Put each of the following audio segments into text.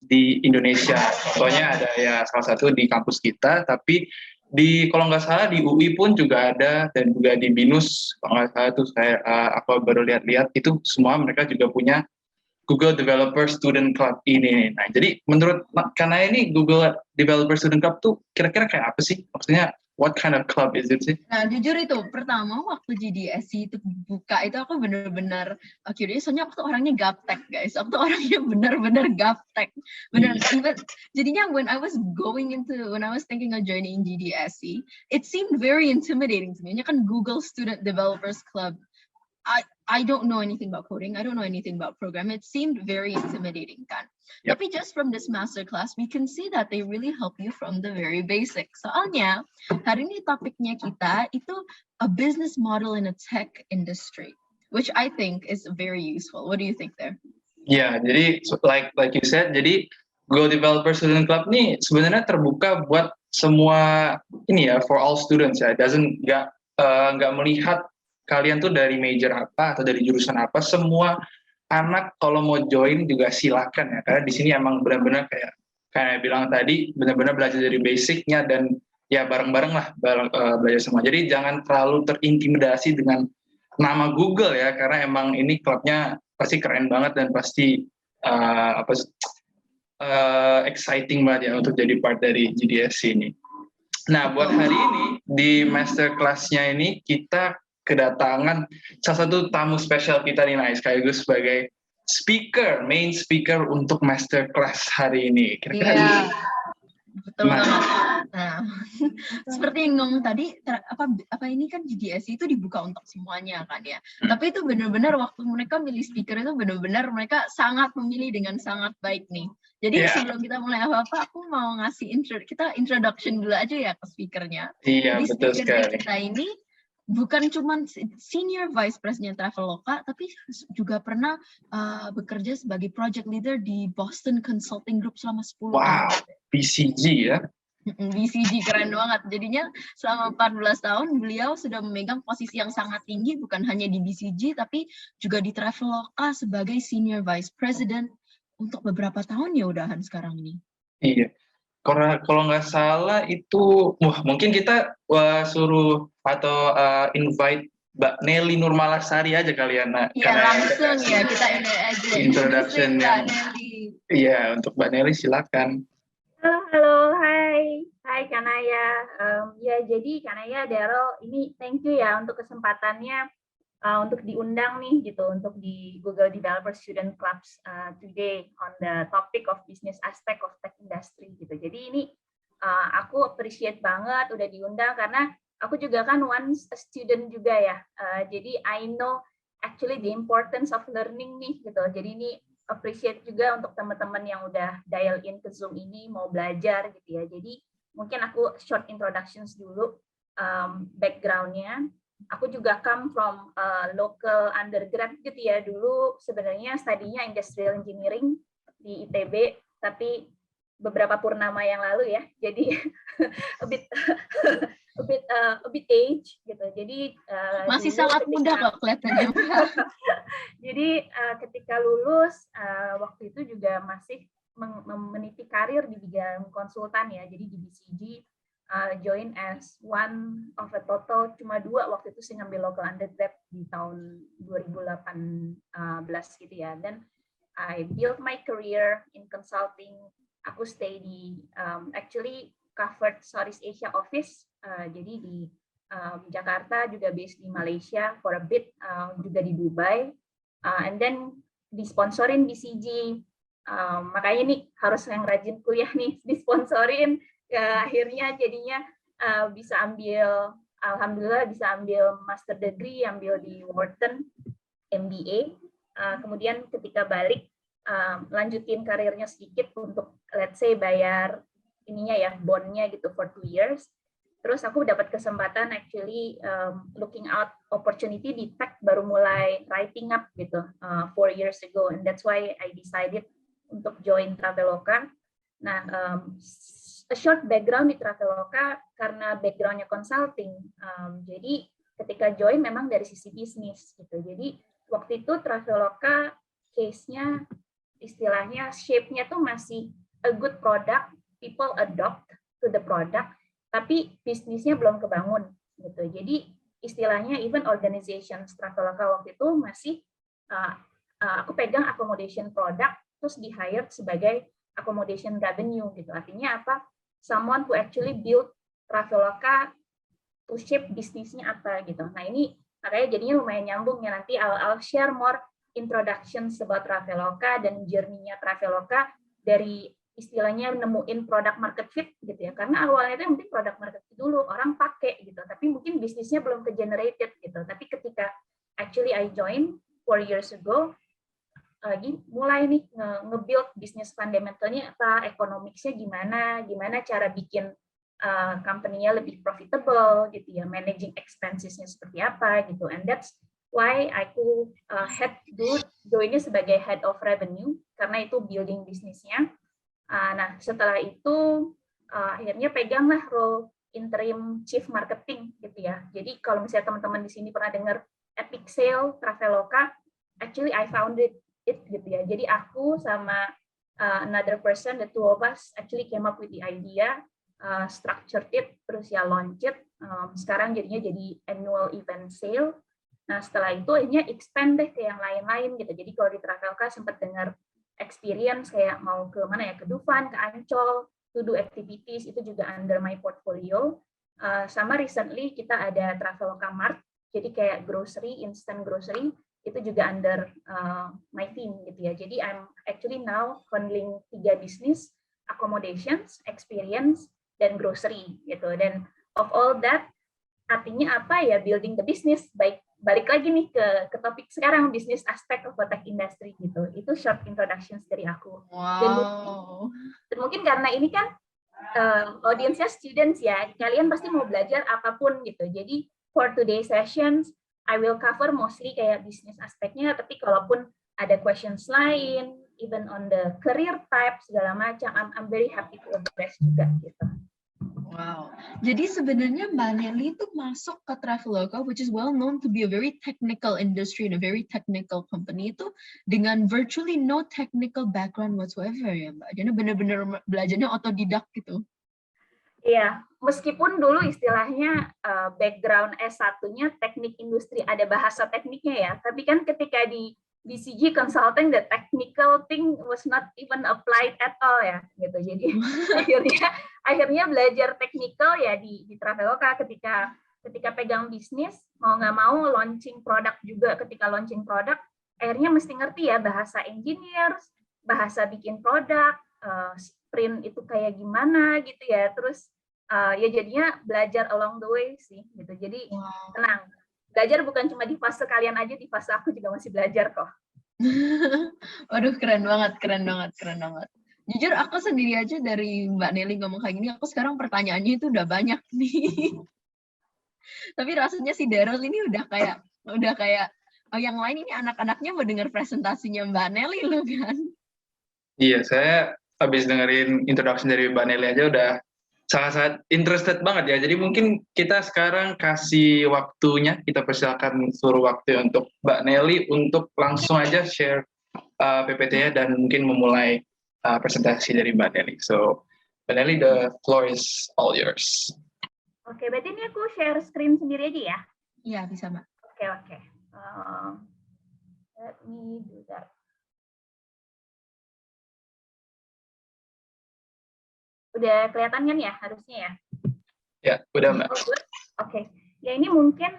di Indonesia. Contohnya ada ya salah satu di kampus kita, tapi di kalau nggak salah di UI pun juga ada, dan juga di BINUS kalau nggak salah tuh saya aku baru lihat-lihat itu semua mereka juga punya Google Developer Student Club ini. Nah, jadi menurut karena ini Google Developer Student Club tuh kira-kira kayak apa sih? Maksudnya what kind of club is it sih? Nah, jujur itu pertama waktu GDSC itu buka itu aku bener-bener curious, soalnya aku tuh orangnya gaptek guys, aku tuh orangnya bener-bener gaptek, bener. Even jadinya when I was thinking of joining GDSC, it seemed very intimidating to me. Ini kan Google Student Developers Club. I don't know anything about coding. I don't know anything about program. It seemed very intimidating kan. Yep. Tapi just from this masterclass, we can see that they really help you from the very basic. Soalnya hari ini topiknya kita itu a business model in a tech industry, which I think is very useful. What do you think there? Ya, jadi like you said, jadi Go Developer Student Club nih sebenarnya terbuka buat semua ini ya, for all students ya. Nggak melihat kalian tuh dari major apa atau dari jurusan apa, semua anak kalau mau join juga silakan ya, karena di sini emang benar-benar kayak bilang tadi, benar-benar belajar dari basicnya dan ya bareng-bareng lah belajar semua. Jadi jangan terlalu terintimidasi dengan nama Google ya, karena emang ini klubnya pasti keren banget dan pasti exciting banget ya untuk jadi part dari GDSC ini. Nah, buat hari ini di masterclass-nya ini kita kedatangan salah satu tamu spesial kita nih, sekaligus sebagai main speaker untuk masterclass hari ini. Kira-kira betul banget. Nah, seperti yang ngomong tadi, apa ini kan GDSC itu dibuka untuk semuanya kan ya. Tapi itu benar-benar waktu mereka milih speaker itu benar-benar mereka sangat memilih dengan sangat baik nih. Jadi sebelum kita mulai apa-apa, aku mau ngasih introduction dulu aja ya ke speakernya. Jadi speaker kita ini bukan cuma senior vice president Traveloka, tapi juga pernah bekerja sebagai project leader di Boston Consulting Group selama 10 tahun. Wow, BCG ya? BCG keren banget. Jadinya selama 14 tahun beliau sudah memegang posisi yang sangat tinggi, bukan hanya di BCG, tapi juga di Traveloka sebagai senior vice president untuk beberapa tahun ya udahan sekarang ini. Iya. Kalau nggak salah itu, mungkin kita suruh atau invite Mbak Nelly Nurmalasari aja kalian. Iya, langsung ya kita ini aja. Introduction Mbak Nelly. Iya, untuk Mbak Nelly silakan. Halo, hai Kanaya. Ya, jadi Kanaya, Daryl, ini thank you ya untuk kesempatannya untuk diundang nih gitu untuk di Google Developer Student Clubs today on the topic of business aspect of tech industry gitu. Jadi ini aku appreciate banget udah diundang karena aku juga kan once a student juga ya. Jadi I know actually the importance of learning nih gitu. Jadi ini appreciate juga untuk teman-teman yang udah dial in ke Zoom ini mau belajar gitu ya. Jadi mungkin aku short introductions dulu background-nya. Aku juga come from local undergrad gitu ya. Dulu sebenarnya studinya industrial engineering di ITB, tapi beberapa purnama yang lalu ya. Jadi a bit age gitu. Jadi masih sangat muda kok kelihatannya. Jadi ketika lulus waktu itu juga masih meniti karir di bidang konsultan ya. Jadi di BCG join as one of a total cuma 2 waktu itu sih ngambil local undergrad di tahun 2018 gitu ya. Dan I built my career in consulting. Aku stay di actually covered Southeast Asia office. Jadi di Jakarta juga based di Malaysia for a bit, juga di Dubai. And then disponsorin BCG. Makanya nih harus yang rajin kuliah nih disponsorin. Akhirnya jadinya bisa ambil, alhamdulillah bisa ambil master degree, ambil di Wharton MBA. Kemudian ketika balik lanjutin karirnya sedikit untuk let's say bayar ininya ya bondnya gitu for 2 years. Terus aku dapat kesempatan actually looking out opportunity di tech baru mulai writing up gitu 4 years ago, and that's why I decided untuk join Traveloka. Nah, a short background di Traveloka karena backgroundnya consulting. Jadi ketika join memang dari sisi bisnis gitu. Jadi waktu itu Traveloka case-nya istilahnya shape-nya tuh masih a good product, people adopt to the product, tapi bisnisnya belum kebangun gitu. Jadi istilahnya even organization Traveloka waktu itu masih aku pegang accommodation product terus di hired sebagai accommodation revenue gitu. Artinya apa? Someone who actually build Traveloka to shape bisnisnya apa gitu. Nah ini makanya jadinya lumayan nyambung ya, nanti I'll share more introductions about Traveloka dan journey-nya Traveloka dari istilahnya nemuin product market fit gitu ya, karena awalnya itu yang penting product market fit dulu, orang pakai gitu, tapi mungkin bisnisnya belum ke-generated gitu. Tapi ketika actually I join 4 years ago, lagi mulai nih nge-build bisnis fundamentalnya apa, economics-nya gimana cara bikin company-nya lebih profitable gitu ya, managing expenses-nya seperti apa gitu. And that's why aku join-nya sebagai head of revenue, karena itu building bisnisnya. Nah, setelah itu akhirnya peganglah role interim chief marketing gitu ya. Jadi kalau misalnya teman-teman di sini pernah dengar Epic Sale Traveloka, actually I founded it gitu ya. Jadi aku sama another person, the two of us actually came up with the idea, structured it, terus ya launch it. Sekarang jadinya jadi annual event sale. Nah, setelah itu akhirnya expand deh ke yang lain-lain gitu. Jadi kalau di Traveloka sempat dengar experience kayak mau ke mana ya, ke Dufan, ke Ancol, to do activities, itu juga under my portfolio. Sama recently kita ada Traveloka Mart, jadi kayak grocery, instant grocery, itu juga under my team gitu ya. Jadi I'm actually now handling 3 bisnis, accommodations, experience, dan grocery gitu. Dan of all that, artinya apa ya, building the business, balik lagi nih ke topik sekarang, bisnis aspek of tech industry gitu. Itu short introductions dari aku. Wow. Dan mungkin karena ini kan audiensnya students ya, kalian pasti mau belajar apapun gitu. Jadi for today's sessions, I will cover mostly kayak bisnis aspeknya, tapi kalaupun ada questions lain, even on the career type segala macam, I'm very happy to address juga gitu. Wow. Jadi sebenarnya Mbak Nelly itu masuk ke Traveloka, which is well known to be a very technical industry and a very technical company, itu dengan virtually no technical background whatsoever ya Mbak. Jadi benar-benar belajarnya otodidak gitu. Iya, meskipun dulu istilahnya background S1-nya teknik industri, ada bahasa tekniknya ya, tapi kan ketika di BCG Consulting, the technical thing was not even applied at all ya, gitu. Jadi akhirnya belajar technical ya di Traveloka ketika pegang bisnis, mau nggak mau launching produk juga. Ketika launching produk, akhirnya mesti ngerti ya bahasa engineers, bahasa bikin produk, sprint itu kayak gimana gitu ya. Terus ya jadinya belajar along the way sih gitu. Jadi tenang. Belajar bukan cuma di fase kalian aja, di fase aku juga masih belajar kok. Waduh, keren banget. Jujur aku sendiri aja dari Mbak Nelly ngomong kayak gini, aku sekarang pertanyaannya itu udah banyak nih. Tapi rasanya si Daryl ini udah kayak oh, yang lain ini anak-anaknya mau dengar presentasinya Mbak Nelly lu kan. Iya, saya habis dengerin introduction dari Mbak Nelly aja udah sangat-sangat interested banget ya. Jadi mungkin kita sekarang kasih waktunya, kita persilakan suruh waktu untuk Mbak Nelly untuk langsung aja share PPT-nya dan mungkin memulai presentasi dari Mbak Nelly. So, Mbak Nelly, the floor is all yours. Oke, berarti ini aku share screen sendiri aja ya? Iya, bisa Mbak. Oke. Let me do that. Udah kelihatan kan ya harusnya ya? Ya, udah Mbak. Oke. Ya ini mungkin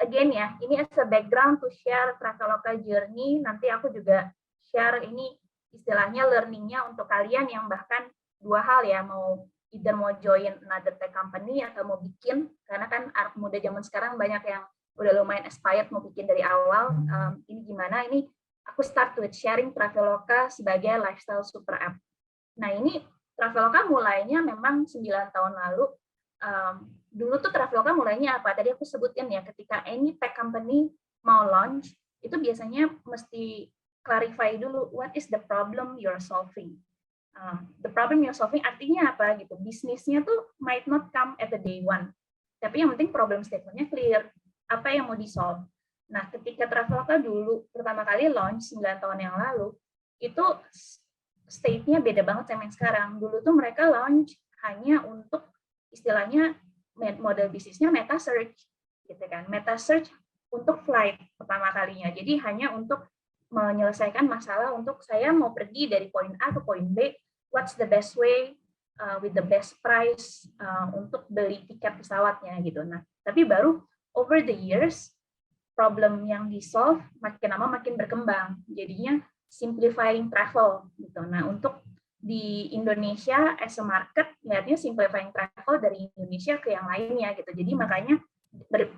again ya, ini as a background to share Traveloka journey. Nanti aku juga share ini istilahnya learning-nya untuk kalian yang bahkan 2 hal ya, mau either mau join another tech company atau mau bikin, karena kan anak muda zaman sekarang banyak yang udah lumayan aspired mau bikin dari awal. Ini gimana? Ini aku start with sharing Traveloka sebagai lifestyle super app. Nah ini Traveloka mulainya memang 9 tahun lalu. Dulu tuh Traveloka mulainya apa? Tadi aku sebutin ya, ketika any tech company mau launch, itu biasanya mesti clarify dulu, what is the problem you're solving? The problem you're solving artinya apa gitu? Bisnisnya tuh might not come at the day one, tapi yang penting problem statement-nya clear. Apa yang mau di-solve? Nah, ketika Traveloka dulu pertama kali launch 9 tahun yang lalu, itu state-nya beda banget sama yang sekarang. Dulu tuh mereka launch hanya untuk istilahnya model bisnisnya meta search, gitu kan. Meta search untuk flight pertama kalinya. Jadi hanya untuk menyelesaikan masalah untuk saya mau pergi dari poin A ke poin B, what's the best way with the best price untuk beli tiket pesawatnya gitu. Nah, tapi baru over the years problem yang di-solve makin lama makin berkembang. Jadinya simplifying travel gitu. Nah, untuk di Indonesia as a market lihatnya simplifying travel dari Indonesia ke yang lainnya gitu. Jadi makanya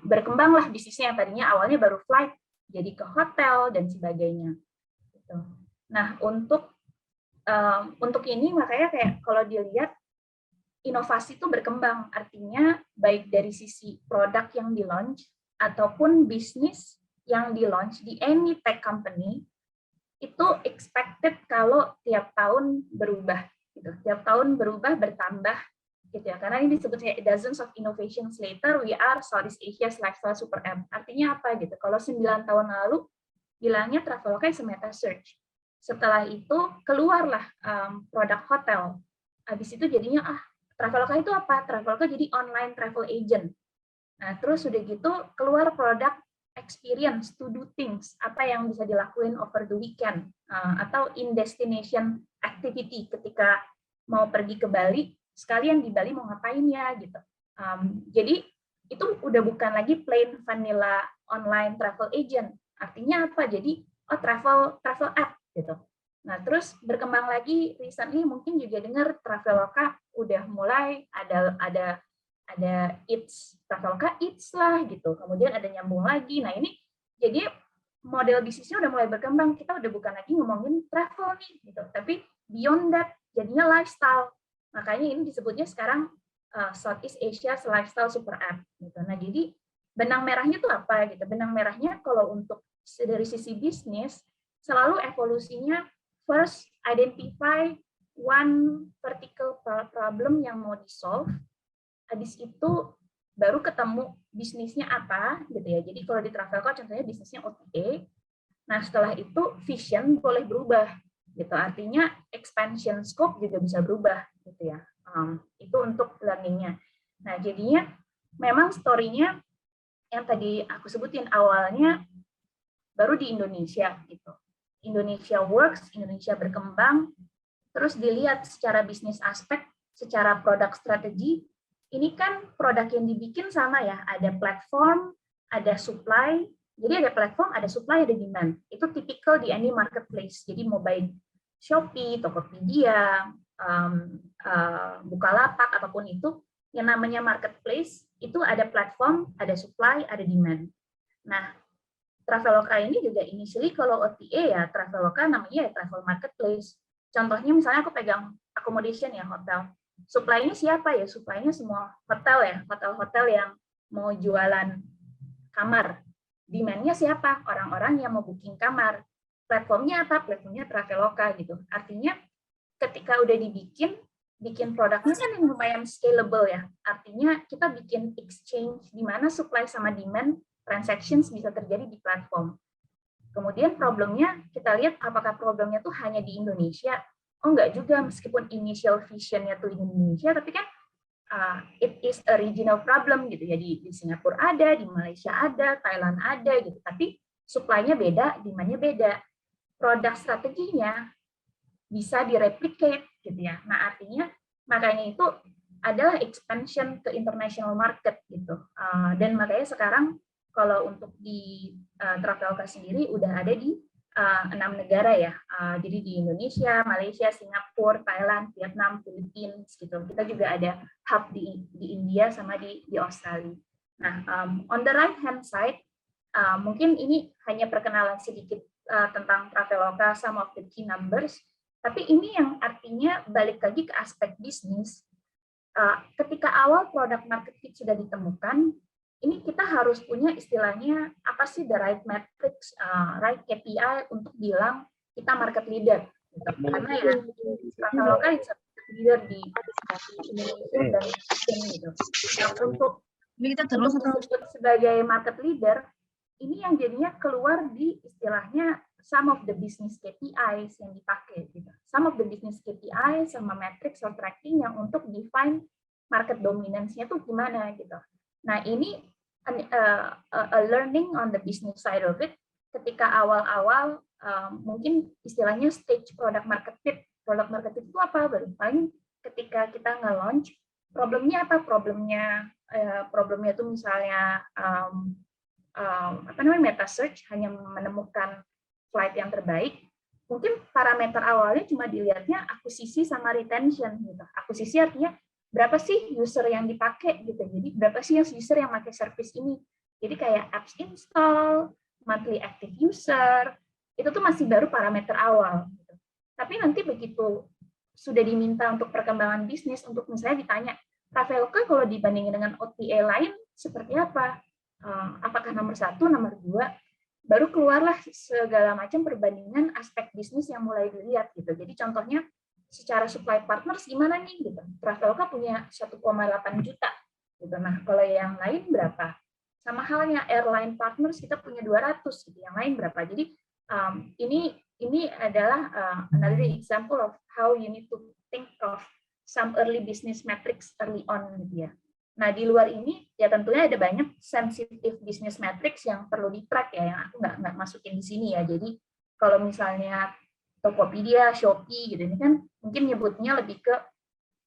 berkembanglah bisnisnya yang tadinya awalnya baru flight jadi ke hotel dan sebagainya. Gitu. Nah, untuk ini makanya kayak kalau dilihat inovasi itu berkembang, artinya baik dari sisi produk yang di-launch ataupun bisnis yang di-launch di any tech company itu expected kalau tiap tahun berubah gitu. Tiap tahun berubah bertambah gitu ya. Karena ini disebutnya dozens of innovations later we are Southeast Asia's lifestyle super app. Artinya apa gitu? Kalau 9 tahun lalu bilangnya Traveloka is a meta search. Setelah itu keluarlah produk hotel. Habis itu jadinya Traveloka itu apa? Traveloka jadi online travel agent. Nah, terus udah gitu keluar produk experience to do things, apa yang bisa dilakuin over the weekend atau in destination activity ketika mau pergi ke Bali, sekalian di Bali mau ngapain ya gitu. Jadi itu udah bukan lagi plain vanilla online travel agent. Artinya apa? Jadi travel app gitu. Nah, terus berkembang lagi recently mungkin juga dengar Traveloka udah mulai ada Eats, Traveloka Eats lah gitu. Kemudian ada nyambung lagi. Nah, ini jadi model bisnisnya udah mulai berkembang. Kita udah bukan lagi ngomongin travel nih gitu, tapi beyond that jadinya lifestyle. Makanya ini disebutnya sekarang Southeast Asia's lifestyle super app gitu. Nah, jadi benang merahnya tuh apa gitu? Benang merahnya kalau untuk dari sisi bisnis selalu evolusinya first identify one vertical problem yang mau di-solve. Habis itu baru ketemu bisnisnya apa gitu ya. Jadi kalau di Traveloka contohnya bisnisnya OTA. Nah, setelah itu vision boleh berubah gitu. Artinya expansion scope juga bisa berubah gitu ya. Itu untuk learning-nya. Nah, jadinya memang story-nya yang tadi aku sebutin awalnya baru di Indonesia gitu. Indonesia works, Indonesia berkembang, terus dilihat secara bisnis aspek, secara produk strategi. Ini kan produk yang dibikin sama ya, ada platform, ada supply. Jadi ada platform, ada supply, ada demand. Itu typical di any marketplace. Jadi mau buy Shopee, Tokopedia, Bukalapak, apapun itu, yang namanya marketplace, itu ada platform, ada supply, ada demand. Nah, Traveloka ini juga initially kalau OTA ya, Traveloka namanya ya travel marketplace. Contohnya misalnya aku pegang accommodation ya, hotel. Supply-nya siapa ya? Supply-nya semua hotel ya, hotel-hotel yang mau jualan kamar. Demand-nya siapa? Orang-orang yang mau booking kamar. Platformnya apa? Platformnya Traveloka gitu. Artinya ketika udah bikin produknya kan yang lumayan scalable ya. Artinya kita bikin exchange di mana supply sama demand transactions bisa terjadi di platform. Kemudian problemnya kita lihat apakah problemnya tuh hanya di Indonesia. Oh, enggak juga, meskipun initial vision-nya tuh di Indonesia, tapi kan it is a regional problem gitu ya. Di Singapura ada, di Malaysia ada, Thailand ada gitu. Tapi supply-nya beda, demand-nya beda. Produk strateginya bisa direplicate gitu ya. Nah, artinya makanya itu adalah expansion ke international market gitu. Dan makanya sekarang kalau untuk di Traveloka sendiri udah ada di 6 negara ya. Jadi di Indonesia, Malaysia, Singapura, Thailand, Vietnam, Filipina gitu. Kita juga ada hub di India sama di Australia. Nah, on the right hand side, mungkin ini hanya perkenalan sedikit tentang Traveloka, some of the key numbers. Tapi ini yang artinya balik lagi ke aspek bisnis. Ketika awal produk market fit sudah ditemukan, ini kita harus punya istilahnya apa sih the right metrics, right KPI untuk bilang kita market leader. Gitu. Karena ya Traveloka itu leader di Indonesia dan gitu. Nah, untuk disebut sebagai market leader, ini yang jadinya keluar di istilahnya some of the business KPIs yang dipakai, gitu. Some of the business KPIs sama metrics or tracking yang untuk define market dominance-nya tuh gimana gitu. Nah ini a learning on the business side of it. Ketika awal-awal mungkin istilahnya stage product market fit. Product market fit itu apa? Baru paling ketika kita nge-launch, problemnya apa? Problemnya itu misalnya meta search, hanya menemukan flight yang terbaik. Mungkin parameter awalnya cuma dilihatnya akuisisi sama retention gitu. Akuisisi artinya berapa sih user yang dipakai gitu. Jadi berapa sih user yang pakai service ini. Jadi kayak apps install, monthly active user, itu tuh masih baru parameter awal gitu. Tapi nanti begitu sudah diminta untuk perkembangan bisnis, untuk misalnya ditanya, Traveloka kalau dibandingin dengan OTA lain seperti apa? Apakah nomor 1, nomor 2? Baru keluarlah segala macam perbandingan aspek bisnis yang mulai dilihat gitu. Jadi contohnya secara supply partners gimana nih gitu. Traveloka punya 1,8 juta gitu. Nah, kalau yang lain berapa? Sama halnya airline partners kita punya 200 gitu. Yang lain berapa? Jadi ini adalah another example of how you need to think of some early business metrics early on gitu ya. Nah, di luar ini ya tentunya ada banyak sensitive business metrics yang perlu di-track ya, yang aku nggak masukin di sini ya. Jadi kalau misalnya Tokopedia, Shopee gitu, ini kan mungkin nyebutnya lebih ke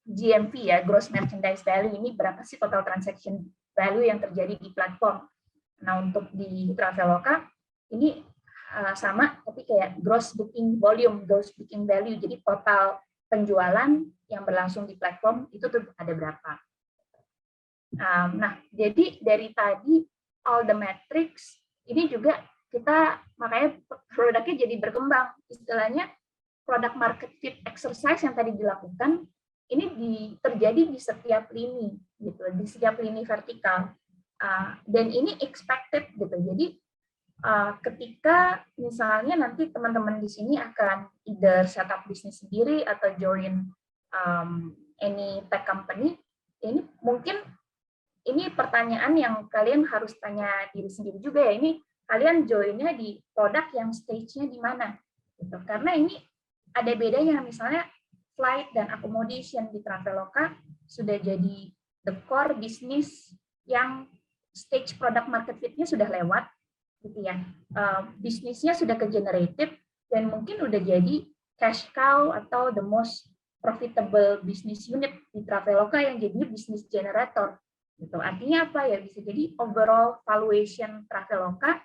GMV ya, Gross Merchandise Value, ini berapa sih total transaction value yang terjadi di platform. Nah, untuk di Traveloka, ini sama, tapi kayak Gross Booking Volume, Gross Booking Value, jadi total penjualan yang berlangsung di platform itu tuh ada berapa. Nah, jadi dari tadi all the metrics ini juga kita makanya produknya jadi berkembang. Istilahnya product market fit exercise yang tadi dilakukan ini terjadi di setiap lini gitu, di setiap lini vertikal. Dan ini expected gitu. Jadi ketika misalnya nanti teman-teman di sini akan either setup bisnis sendiri atau join any tech company, ini mungkin ini pertanyaan yang kalian harus tanya diri sendiri juga ya, ini kalian joinnya di produk yang stage-nya di mana gitu. Karena ini ada bedanya, misalnya flight dan accommodation di Traveloka sudah jadi the core business yang stage product market fit-nya sudah lewat gitu ya. Bisnisnya sudah ke-generated dan mungkin udah jadi cash cow atau the most profitable business unit di Traveloka yang jadi business generator. Gitu. Artinya apa ya, bisa jadi overall valuation Traveloka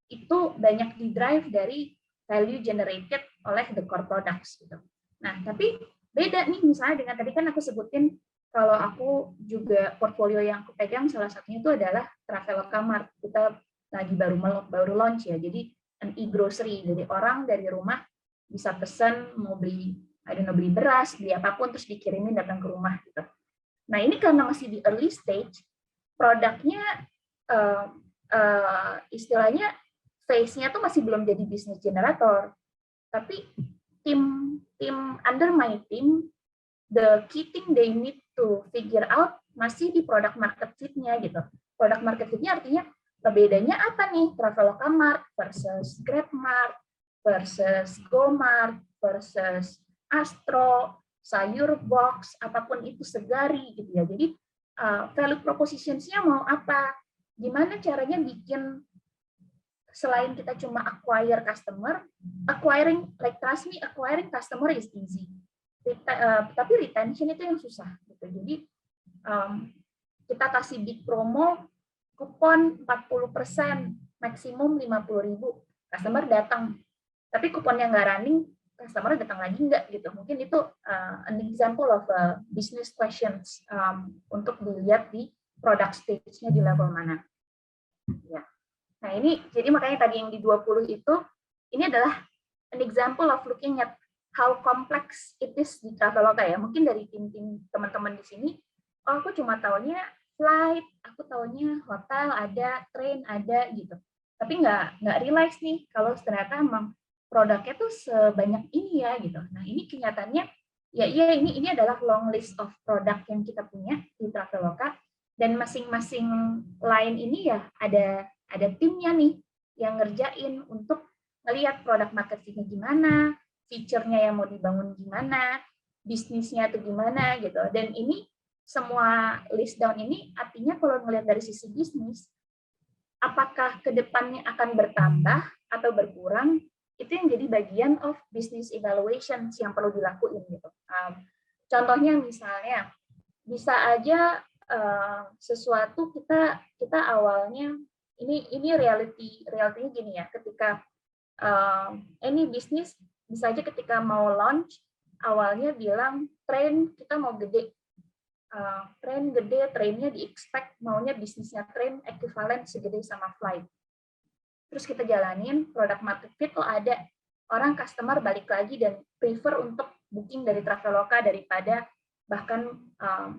itu banyak di-drive dari value generated oleh the core products gitu. Nah, tapi beda nih misalnya dengan tadi kan aku sebutin kalau aku juga portfolio yang aku pegang salah satunya itu adalah Traveloka Mart. Kita lagi baru launch ya. Jadi an e-grocery. Jadi orang dari rumah bisa pesan mau beli beli beras, beli apapun terus dikirimin datang ke rumah gitu. Nah, ini karena masih di early stage, produknya istilahnya phase-nya tuh masih belum jadi business generator. Tapi tim under my team, the key thing they need to figure out masih di product market fit-nya gitu. Product market fit-nya artinya bedanya apa nih Traveloka Mart versus GrabMart versus GoMart versus Astro, sayur box, apapun itu Segari gitu ya. Jadi value propositions-nya mau apa? Gimana caranya bikin selain kita cuma acquire customer, acquiring customer is easy. Tapi retention itu yang susah gitu. Jadi kita kasih big promo, kupon 40%, maksimum 50.000, customer datang. Tapi kuponnya nggak running, customer datang lagi nggak gitu. Mungkin itu an example of business questions untuk dilihat di product stage-nya di level mana. Ya. Nah ini, jadi makanya tadi yang di 20 itu, ini adalah an example of looking at how complex it is di Traveloka ya. Mungkin dari tim-tim teman-teman di sini, oh aku cuma taunya flight, aku taunya hotel ada, train ada gitu. Tapi nggak realize nih kalau ternyata emang produknya tuh sebanyak ini ya gitu. Nah ini kenyataannya ya iya ini adalah long list of produk yang kita punya di Traveloka dan masing-masing line ini ya ada timnya nih yang ngerjain untuk ngelihat produk market fit-nya gimana, feature-nya yang mau dibangun gimana, bisnisnya itu gimana gitu. Dan ini semua list down ini artinya kalau ngelihat dari sisi bisnis, apakah ke depannya akan bertambah atau berkurang, itu yang jadi bagian of business evaluation yang perlu dilakuin gitu. Contohnya misalnya bisa aja sesuatu kita awalnya ini realitinya gini ya, ketika ini bisnis bisa aja ketika mau launch awalnya bilang tren kita mau gede, tren gede, trennya di-expect maunya bisnisnya tren ekuivalen segede sama flight. Terus kita jalanin produk market fit, kok ada orang customer balik lagi dan prefer untuk booking dari Traveloka daripada bahkan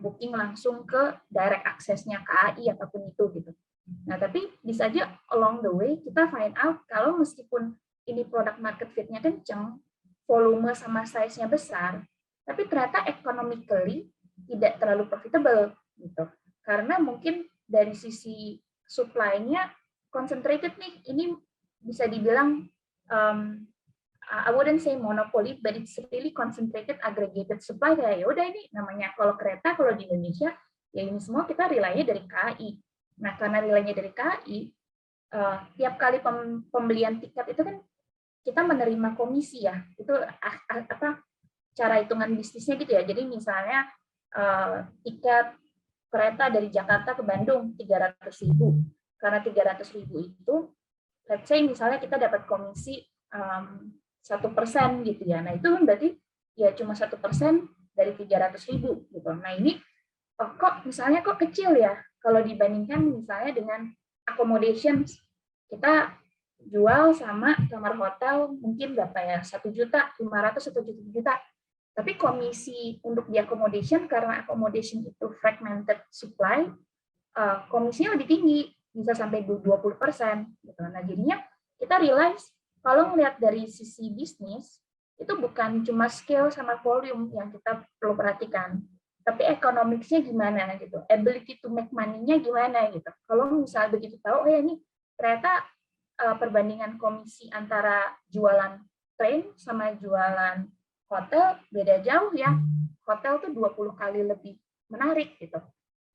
booking langsung ke direct access-nya KAI apapun itu gitu. Nah, tapi bisa aja along the way kita find out kalau meskipun ini produk market fit-nya kenceng, volume sama size-nya besar, tapi ternyata economically tidak terlalu profitable gitu. Karena mungkin dari sisi supply-nya concentrated nih, ini bisa dibilang I wouldn't say monopoly, but it's really concentrated aggregated supply. Kayak ya udah ini namanya kalau kereta, kalau di Indonesia ya ini semua kita rely-nya dari KAI. Nah, karena rely-nya dari KAI, tiap kali pembelian tiket itu kan kita menerima komisi ya. Itu apa cara hitungan bisnisnya gitu ya. Jadi misalnya tiket kereta dari Jakarta ke Bandung 300.000. Karena 300.000 itu, let's say misalnya kita dapat komisi 1% gitu ya. Nah itu berarti ya cuma 1% dari 300.000 gitu. Nah ini kok misalnya kok kecil ya kalau dibandingkan misalnya dengan accommodations, kita jual sama kamar hotel mungkin berapa ya, 1.500.000 atau 1 juta. Tapi komisi untuk di accommodation, karena accommodation itu fragmented supply, komisinya lebih tinggi, bisa sampai 20%. Gitu. Nah jadinya kita realize kalau melihat dari sisi bisnis, itu bukan cuma scale sama volume yang kita perlu perhatikan, tapi economics-nya gimana gitu, ability to make money-nya gimana gitu. Kalau misalnya begitu tahu, oh ya ini ternyata perbandingan komisi antara jualan train sama jualan hotel beda jauh ya. Hotel tuh 20 kali lebih menarik gitu.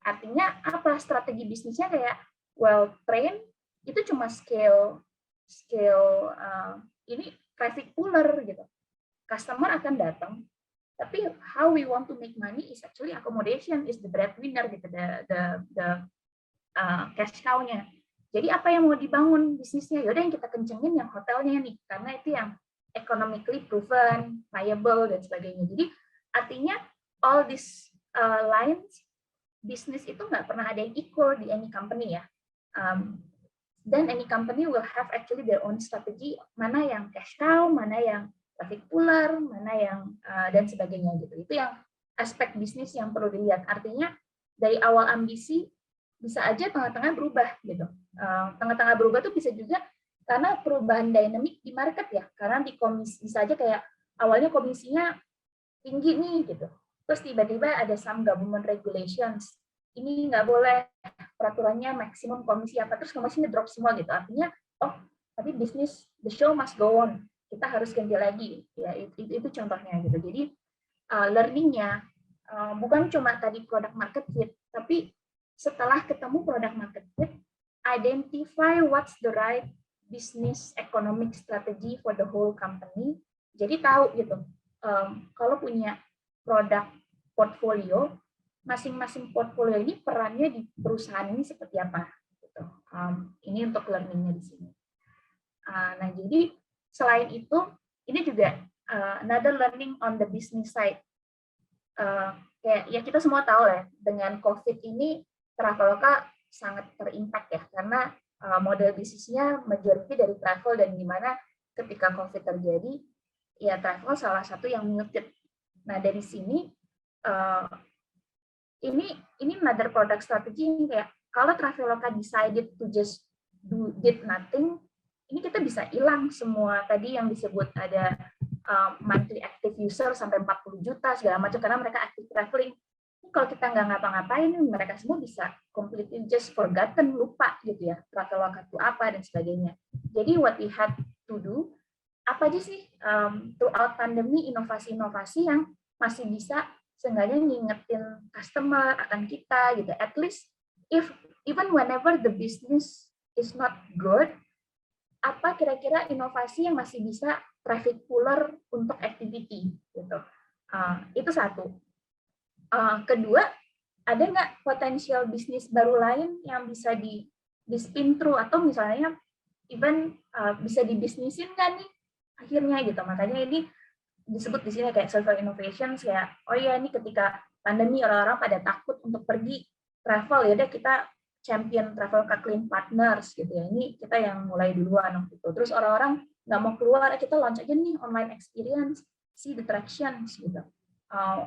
Artinya apa strategi bisnisnya kayak, well train itu cuma scale ini traffic puller gitu. Customer akan datang, tapi how we want to make money is actually accommodation is the breadwinner gitu, the cash cow-nya. Jadi apa yang mau dibangun bisnisnya? Yaudah yang kita kencengin yang hotelnya nih, karena itu yang economically proven, viable dan sebagainya. Jadi artinya all these lines bisnis itu nggak pernah ada yang equal di any company ya. Then any company will have actually their own strategy, mana yang cash cow, mana yang traffic puller, mana yang dan sebagainya gitu. Itu yang aspek bisnis yang perlu dilihat. Artinya dari awal ambisi bisa aja tengah-tengah berubah gitu. Tengah-tengah berubah tuh bisa juga karena perubahan dynamic di market ya. Karena di komisi bisa aja kayak awalnya komisinya tinggi nih gitu. Terus tiba-tiba ada some government regulations. Ini nggak boleh, peraturannya maksimum komisi apa, terus komisinya drop semua gitu. Artinya, oh, tapi bisnis, the show must go on. Kita harus ganti lagi. Ya, itu contohnya gitu. Jadi, learning-nya bukan cuma tadi product market fit, tapi setelah ketemu product market fit, identify what's the right business economic strategy for the whole company. Jadi tahu gitu, kalau punya produk portfolio, masing-masing portfolio ini perannya di perusahaan ini seperti apa gitu. Ini untuk learning-nya di sini. Nah jadi selain itu ini juga another learning on the business side. Kayak ya kita semua tahu ya, dengan COVID ini Traveloka sangat terimpact ya, karena model bisnisnya majority dari travel, dan dimana ketika COVID terjadi ya travel salah satu yang muted. Nah dari sini ini another product strategy yang kayak kalau Traveloka decided to just did nothing, ini kita bisa hilang semua tadi yang disebut ada monthly active user sampai 40 juta segala macam karena mereka active traveling. Kalau kita nggak ngapa-ngapain, mereka semua bisa completely just forgotten, lupa gitu ya Traveloka itu apa dan sebagainya. Jadi what we had to do apa aja sih throughout pandemi inovasi-inovasi yang masih bisa seenggaknya ngingetin customer akan kita gitu. At least even whenever the business is not good, apa kira-kira inovasi yang masih bisa traffic puller untuk activity gitu. Itu satu. Kedua, ada nggak potensial bisnis baru lain yang bisa di spin through atau misalnya even bisa dibisnisin nggak nih akhirnya gitu. Makanya ini disebut di sini kayak social innovations, kayak oh iya ini ketika pandemi orang-orang pada takut untuk pergi travel, ya udah kita champion travel ke Clean Partners gitu ya. Ini kita yang mulai duluan waktu itu. Terus orang-orang nggak mau keluar, kita launch aja nih online experience, see the tractions gitu.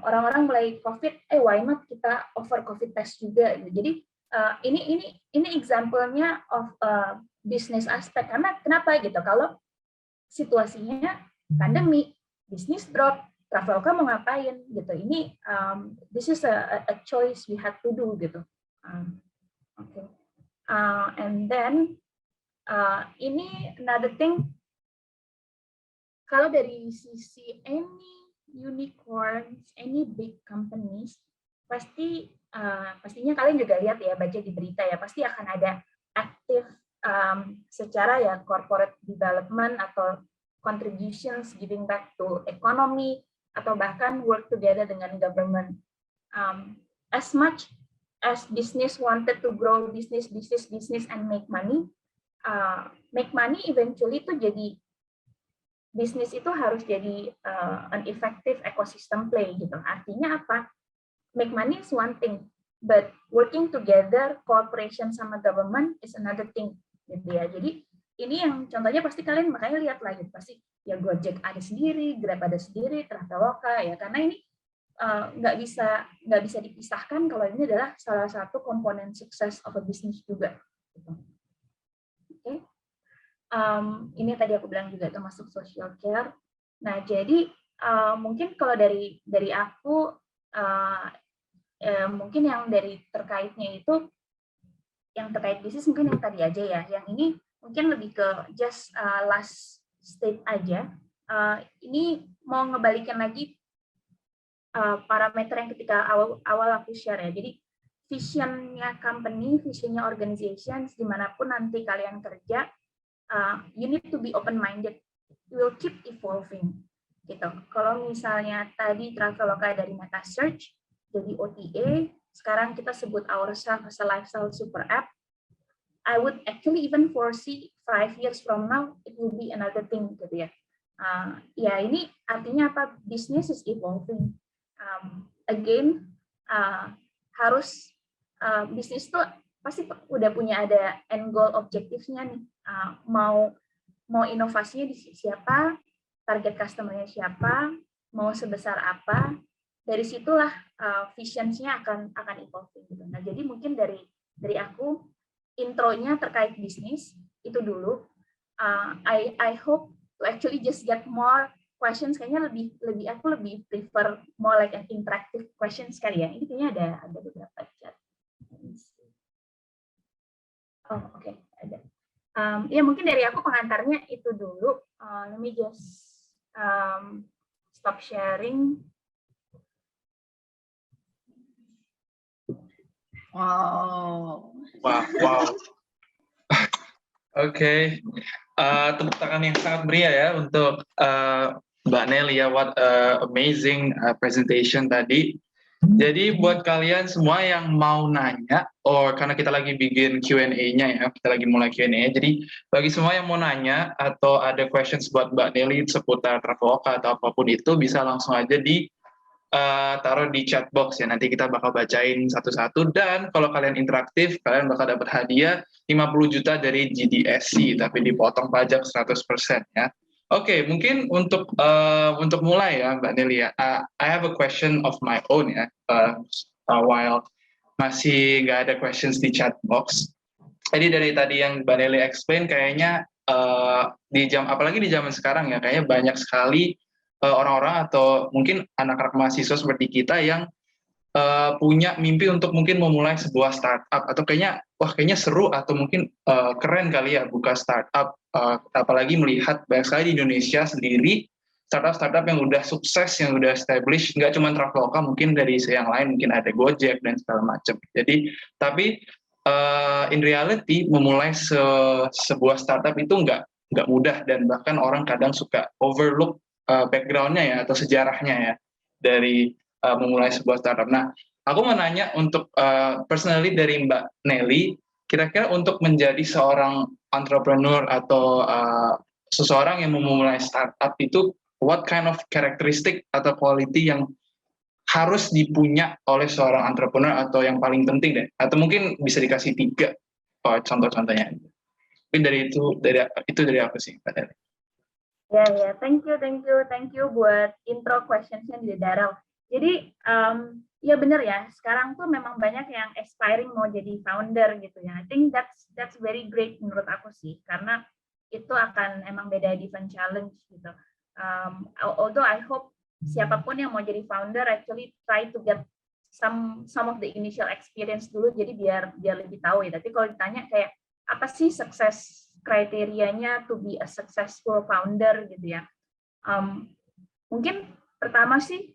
Orang-orang mulai COVID, why not kita offer COVID test juga gitu. Jadi ini example-nya of business aspect. Karena kenapa gitu? Kalau situasinya pandemi, bisnis drop, Traveloka mau ngapain gitu? Ini this is a choice we had to do gitu. Okay. And then ini another thing, kalau dari sisi any unicorns, any big companies, pastinya kalian juga lihat ya, baca di berita ya, pasti akan ada aktif secara ya corporate development atau contributions giving back to economy atau bahkan work together dengan government. As much as business wanted to grow business and make money eventually itu jadi bisnis itu harus jadi an effective ecosystem play gitu. Artinya apa? Make money is one thing, but working together, cooperation sama government is another thing gitu ya. Jadi ini yang contohnya pasti kalian makanya lihat lagi pasti ya Gojek ada sendiri, Grab ada sendiri, Traveloka ya, karena ini nggak bisa dipisahkan kalau ini adalah salah satu komponen sukses of a business juga. Gitu. Okay. Ini tadi aku bilang juga termasuk social care. Nah jadi mungkin kalau dari aku mungkin yang dari terkaitnya itu yang terkait bisnis mungkin yang tadi aja ya. Yang ini mungkin lebih ke just last state aja. Ini mau ngebalikin lagi parameter yang ketika awal aku share ya. Jadi visionnya company, visionnya organizations, dimanapun nanti kalian kerja, you need to be open-minded. You will keep evolving. Gitu. Kalau misalnya tadi Traveloka dari meta search, jadi OTA, sekarang kita sebut ourselves as a lifestyle super app. I would actually even foresee 5 years from now, it will be another thing gitu ya. Ya ini artinya apa? Business is evolving. Again, harus bisnis tuh pasti udah punya ada end goal objektifnya nih. Mau inovasinya di siapa, target customer-nya siapa, mau sebesar apa, dari situlah vision-nya akan evolving gitu. Nah, jadi mungkin dari aku intronya terkait bisnis itu dulu. I hope to actually just get more questions. Kayaknya aku lebih prefer more like an interactive questions kali ya. Ini kayaknya ada beberapa chat. Oh, oke, ada. Ya mungkin dari aku pengantarnya itu dulu. Let me just stop sharing. Wow. Oke. Tepuk tangan yang sangat meriah ya untuk Mbak Nelly ya, what amazing presentation tadi. Jadi buat kalian semua yang mau nanya, karena kita lagi bikin Q&A-nya ya, kita lagi mulai Q&A. Jadi bagi semua yang mau nanya atau ada questions buat Mbak Nelly seputar Traveloka atau apapun itu, bisa langsung aja taruh di chat box ya. Nanti kita bakal bacain satu-satu, dan kalau kalian interaktif, kalian bakal dapat hadiah 50 juta dari GDSC, tapi dipotong pajak 100% ya. Oke, mungkin untuk mulai ya Mbak Nelly ya, I have a question of my own ya, while masih nggak ada questions di chat box. Jadi dari tadi yang Mbak Nelly explain, kayaknya apalagi di zaman sekarang ya, kayaknya banyak sekali orang-orang atau mungkin anak-anak mahasiswa seperti kita yang punya mimpi untuk mungkin memulai sebuah startup atau kayaknya seru atau mungkin keren kali ya buka startup, apalagi melihat banyak sekali di Indonesia sendiri startup yang udah sukses, yang udah established, nggak cuma Traveloka, mungkin dari yang lain mungkin ada Gojek dan segala macam. Jadi tapi in reality memulai sebuah startup itu nggak mudah, dan bahkan orang kadang suka overlook background-nya ya atau sejarahnya ya dari memulai sebuah startup. Nah, aku mau nanya untuk personally dari Mbak Nelly, kira-kira untuk menjadi seorang entrepreneur atau seseorang yang memulai startup itu, what kind of characteristic atau quality yang harus dipunya oleh seorang entrepreneur atau yang paling penting deh? Atau mungkin bisa dikasih 3 contoh-contohnya. Mungkin dari aku sih, Mbak Nelly. Ya, thank you buat intro questions-nya di Daryl. Jadi ya benar ya, sekarang tuh memang banyak yang aspiring mau jadi founder gitu ya. I think that's very great menurut aku sih, karena itu akan emang beda different challenge gitu. Although I hope siapapun yang mau jadi founder actually try to get some of the initial experience dulu, jadi biar lebih tahu ya. Tapi kalau ditanya kayak apa sih sukses kriterianya to be a successful founder gitu ya, mungkin pertama sih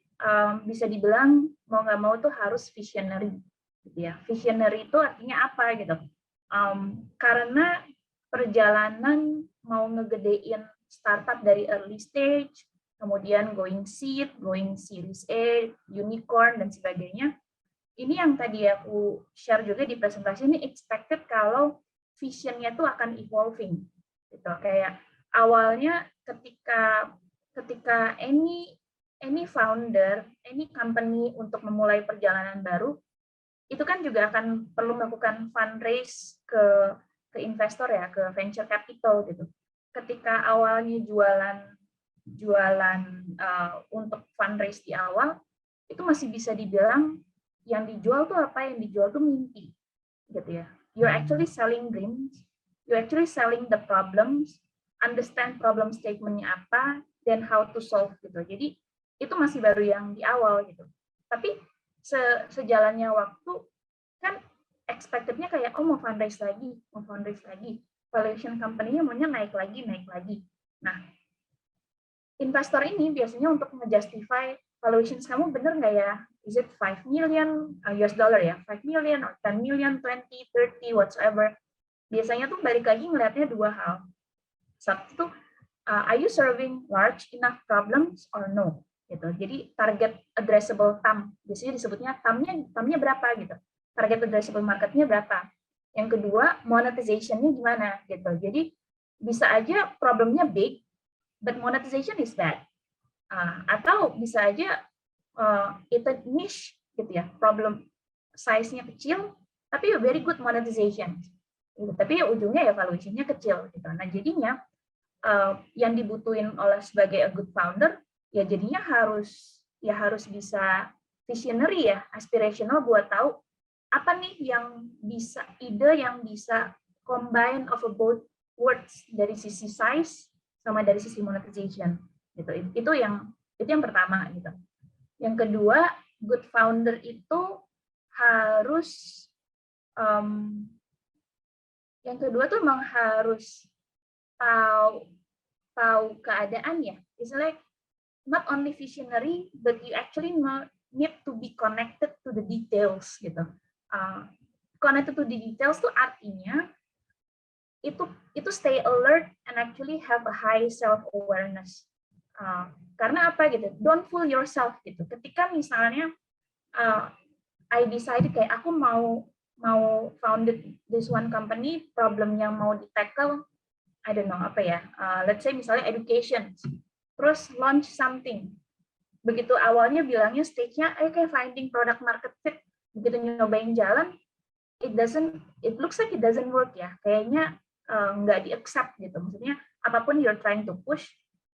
bisa dibilang mau nggak mau tuh harus visionary gitu ya. Visionary itu artinya apa gitu, karena perjalanan mau ngegedein startup dari early stage, kemudian going seed, going series A, unicorn dan sebagainya, ini yang tadi aku share juga di presentasi, ini expected kalau visionnya tuh akan evolving gitu. Kayak awalnya ketika any founder, any company untuk memulai perjalanan baru, itu kan juga akan perlu melakukan fundraise ke investor ya, ke venture capital gitu. Ketika awalnya jualan untuk fundraise di awal, itu masih bisa dibilang yang dijual tuh apa? Yang dijual tuh mimpi gitu ya. You're actually selling dreams, you're actually selling the problems, understand problem statement-nya apa, then how to solve gitu. Jadi itu masih baru yang di awal gitu. Tapi sejalannya waktu kan expected-nya kayak mau fundraise lagi, valuation company-nya maunya naik lagi. Nah, investor ini biasanya untuk nge-justify valuations kamu bener nggak ya? Is it 5 million US dollar ya? 5 million or 10 million, 20, 30, whatsoever. Biasanya tuh balik lagi ngelihatnya 2 hal. Satu, are you serving large enough problems or no? Gitu. Jadi target addressable TAM, biasanya disebutnya TAM-nya berapa gitu. Target addressable market-nya berapa. Yang kedua, monetization-nya gimana gitu. Jadi bisa aja problemnya big, but monetization is bad. Atau bisa aja itu niche gitu ya, problem size-nya kecil, tapi very good monetization. Gitu. Tapi ya ujungnya ya valuation-nya kecil gitu. Nah jadinya yang dibutuhin oleh sebagai a good founder ya jadinya harus bisa visionary ya, aspirational buat tahu apa nih yang bisa ide yang bisa combine of both words dari sisi size sama dari sisi monetization gitu. Itu yang pertama gitu. Yang kedua, good founder itu harus yang kedua tuh memang harus tahu keadaan ya. It's like not only visionary, but you actually need to be connected to the details gitu. Connected to the details tuh artinya itu stay alert and actually have a high self awareness. Karena apa gitu? Don't fool yourself gitu. Ketika misalnya I decided kayak aku mau founded this one company, problem yang mau di-tackle, I don't know apa ya. Let's say misalnya education. Terus launch something. Begitu awalnya bilangnya stage-nya kayak finding product market fit. Begitu nyobain jalan, it looks like it doesn't work ya. Kayaknya nggak di-accept gitu. Maksudnya apapun you're trying to push,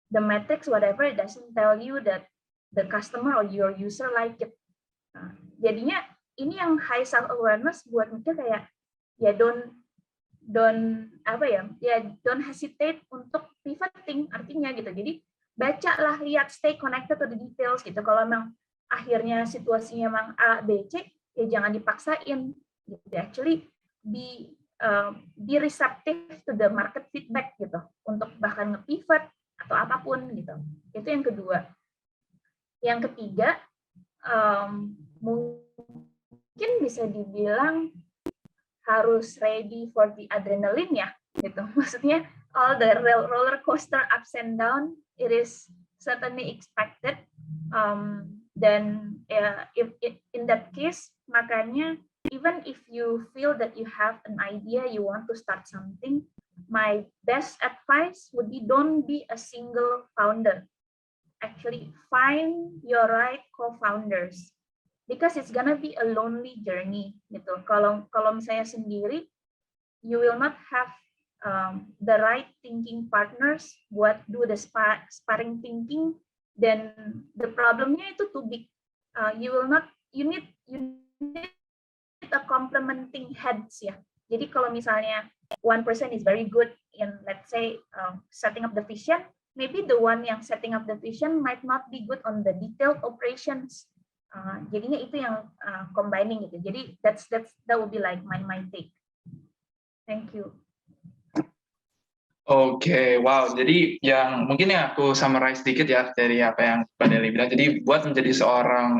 the metrics whatever it doesn't tell you that the customer or your user like it. Jadinya ini yang high self awareness buat mikir kayak ya don't hesitate untuk pivoting artinya gitu. Jadi bacalah, lihat, stay connected to the details gitu. Kalau memang akhirnya situasinya memang A, B, C, ya jangan dipaksain. Gitu. Actually, be receptive to the market feedback gitu, untuk bahkan nge-pivot atau apapun gitu. Itu yang kedua. Yang ketiga, mungkin bisa dibilang harus ready for the adrenaline ya, gitu. Maksudnya all the roller coaster ups and down, it is certainly expected. Dan in that case, makanya even if you feel that you have an idea, you want to start something, my best advice would be don't be a single founder. Actually, find your right co-founders. Because it's gonna be a lonely journey gitu. Kalau misalnya sendiri, you will not have the right thinking partners buat do the sparring thinking, dan the problemnya itu too big. You need a complementing heads ya. Jadi kalau misalnya one person is very good in, let's say, setting up the vision, maybe the one yang setting up the vision might not be good on the detailed operations. Jadinya itu yang combining gitu. Jadi that would be like my take. Thank you. Oke, wow. Jadi yang mungkin ya aku summarize sedikit ya dari apa yang Mbak Nelly bilang. Jadi buat menjadi seorang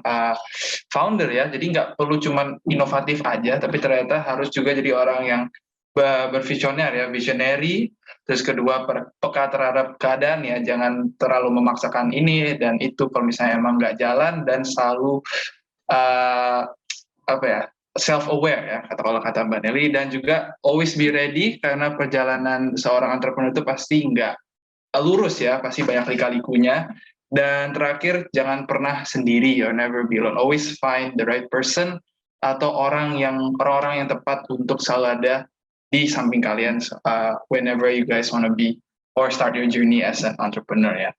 founder ya, jadi nggak perlu cuma inovatif aja, tapi ternyata harus juga jadi orang yang bervisioner ya, visionary. Terus kedua, peka terhadap keadaan ya, jangan terlalu memaksakan ini dan itu kalau misalnya emang nggak jalan, dan selalu apa ya, self-aware ya, kalau kata Mbak Nelly, dan juga always be ready, karena perjalanan seorang entrepreneur itu pasti nggak lurus ya, pasti banyak lika-likunya. Dan terakhir, jangan pernah sendiri, you never be alone, always find the right person atau orang-orang yang tepat untuk selalu ada di samping kalian whenever you guys want to be or start your journey as an entrepreneur ya.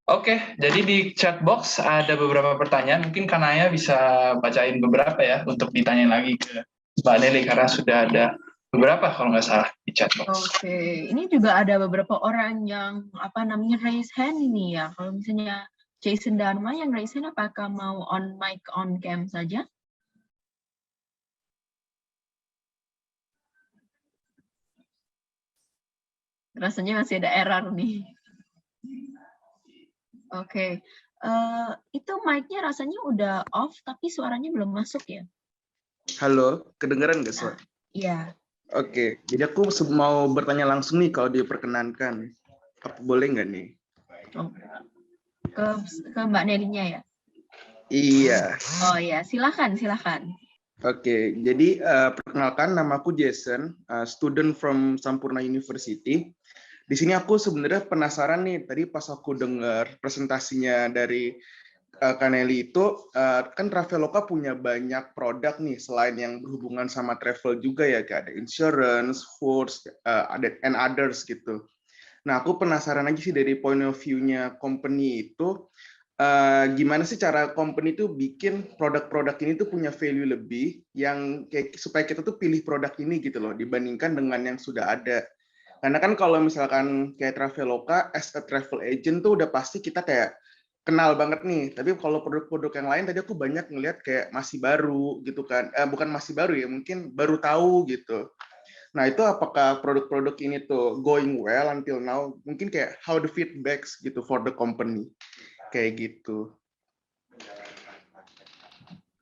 Oke, jadi di chat box ada beberapa pertanyaan. Mungkin Kanaya bisa bacain beberapa ya untuk ditanya lagi ke Mbak Nelly, karena sudah ada beberapa kalau nggak salah di chat box. Oke, ini juga ada beberapa orang yang raise hand ini ya. Kalau misalnya Jason Dharma yang raise hand, apakah mau on mic on cam saja? Rasanya masih ada error nih. Oke, itu mic-nya rasanya udah off, tapi suaranya belum masuk ya? Halo, kedengeran nggak suara? Iya. Oke, jadi aku mau bertanya langsung nih kalau diperkenankan. Apa boleh nggak nih? Oh, ke Mbak Nelly-nya ya? Iya. Oh ya, silakan. Oke, jadi perkenalkan, nama aku Jason, student from Sampurna University. Di sini aku sebenarnya penasaran nih, tadi pas aku dengar presentasinya dari Kak Nelly itu, kan Traveloka punya banyak produk nih, selain yang berhubungan sama travel juga ya, kayak ada insurance, foods, and others gitu. Nah, aku penasaran aja sih dari point of view-nya company itu, gimana sih cara company itu bikin produk-produk ini tuh punya value lebih, yang kayak supaya kita tuh pilih produk ini gitu loh, dibandingkan dengan yang sudah ada. Karena kan kalau misalkan kayak Traveloka, as a travel agent tuh udah pasti kita kayak kenal banget nih. Tapi kalau produk-produk yang lain tadi aku banyak ngelihat kayak masih baru gitu kan. Bukan masih baru ya, mungkin baru tahu gitu. Nah, itu apakah produk-produk ini tuh going well until now? Mungkin kayak how the feedbacks gitu for the company. Kayak gitu.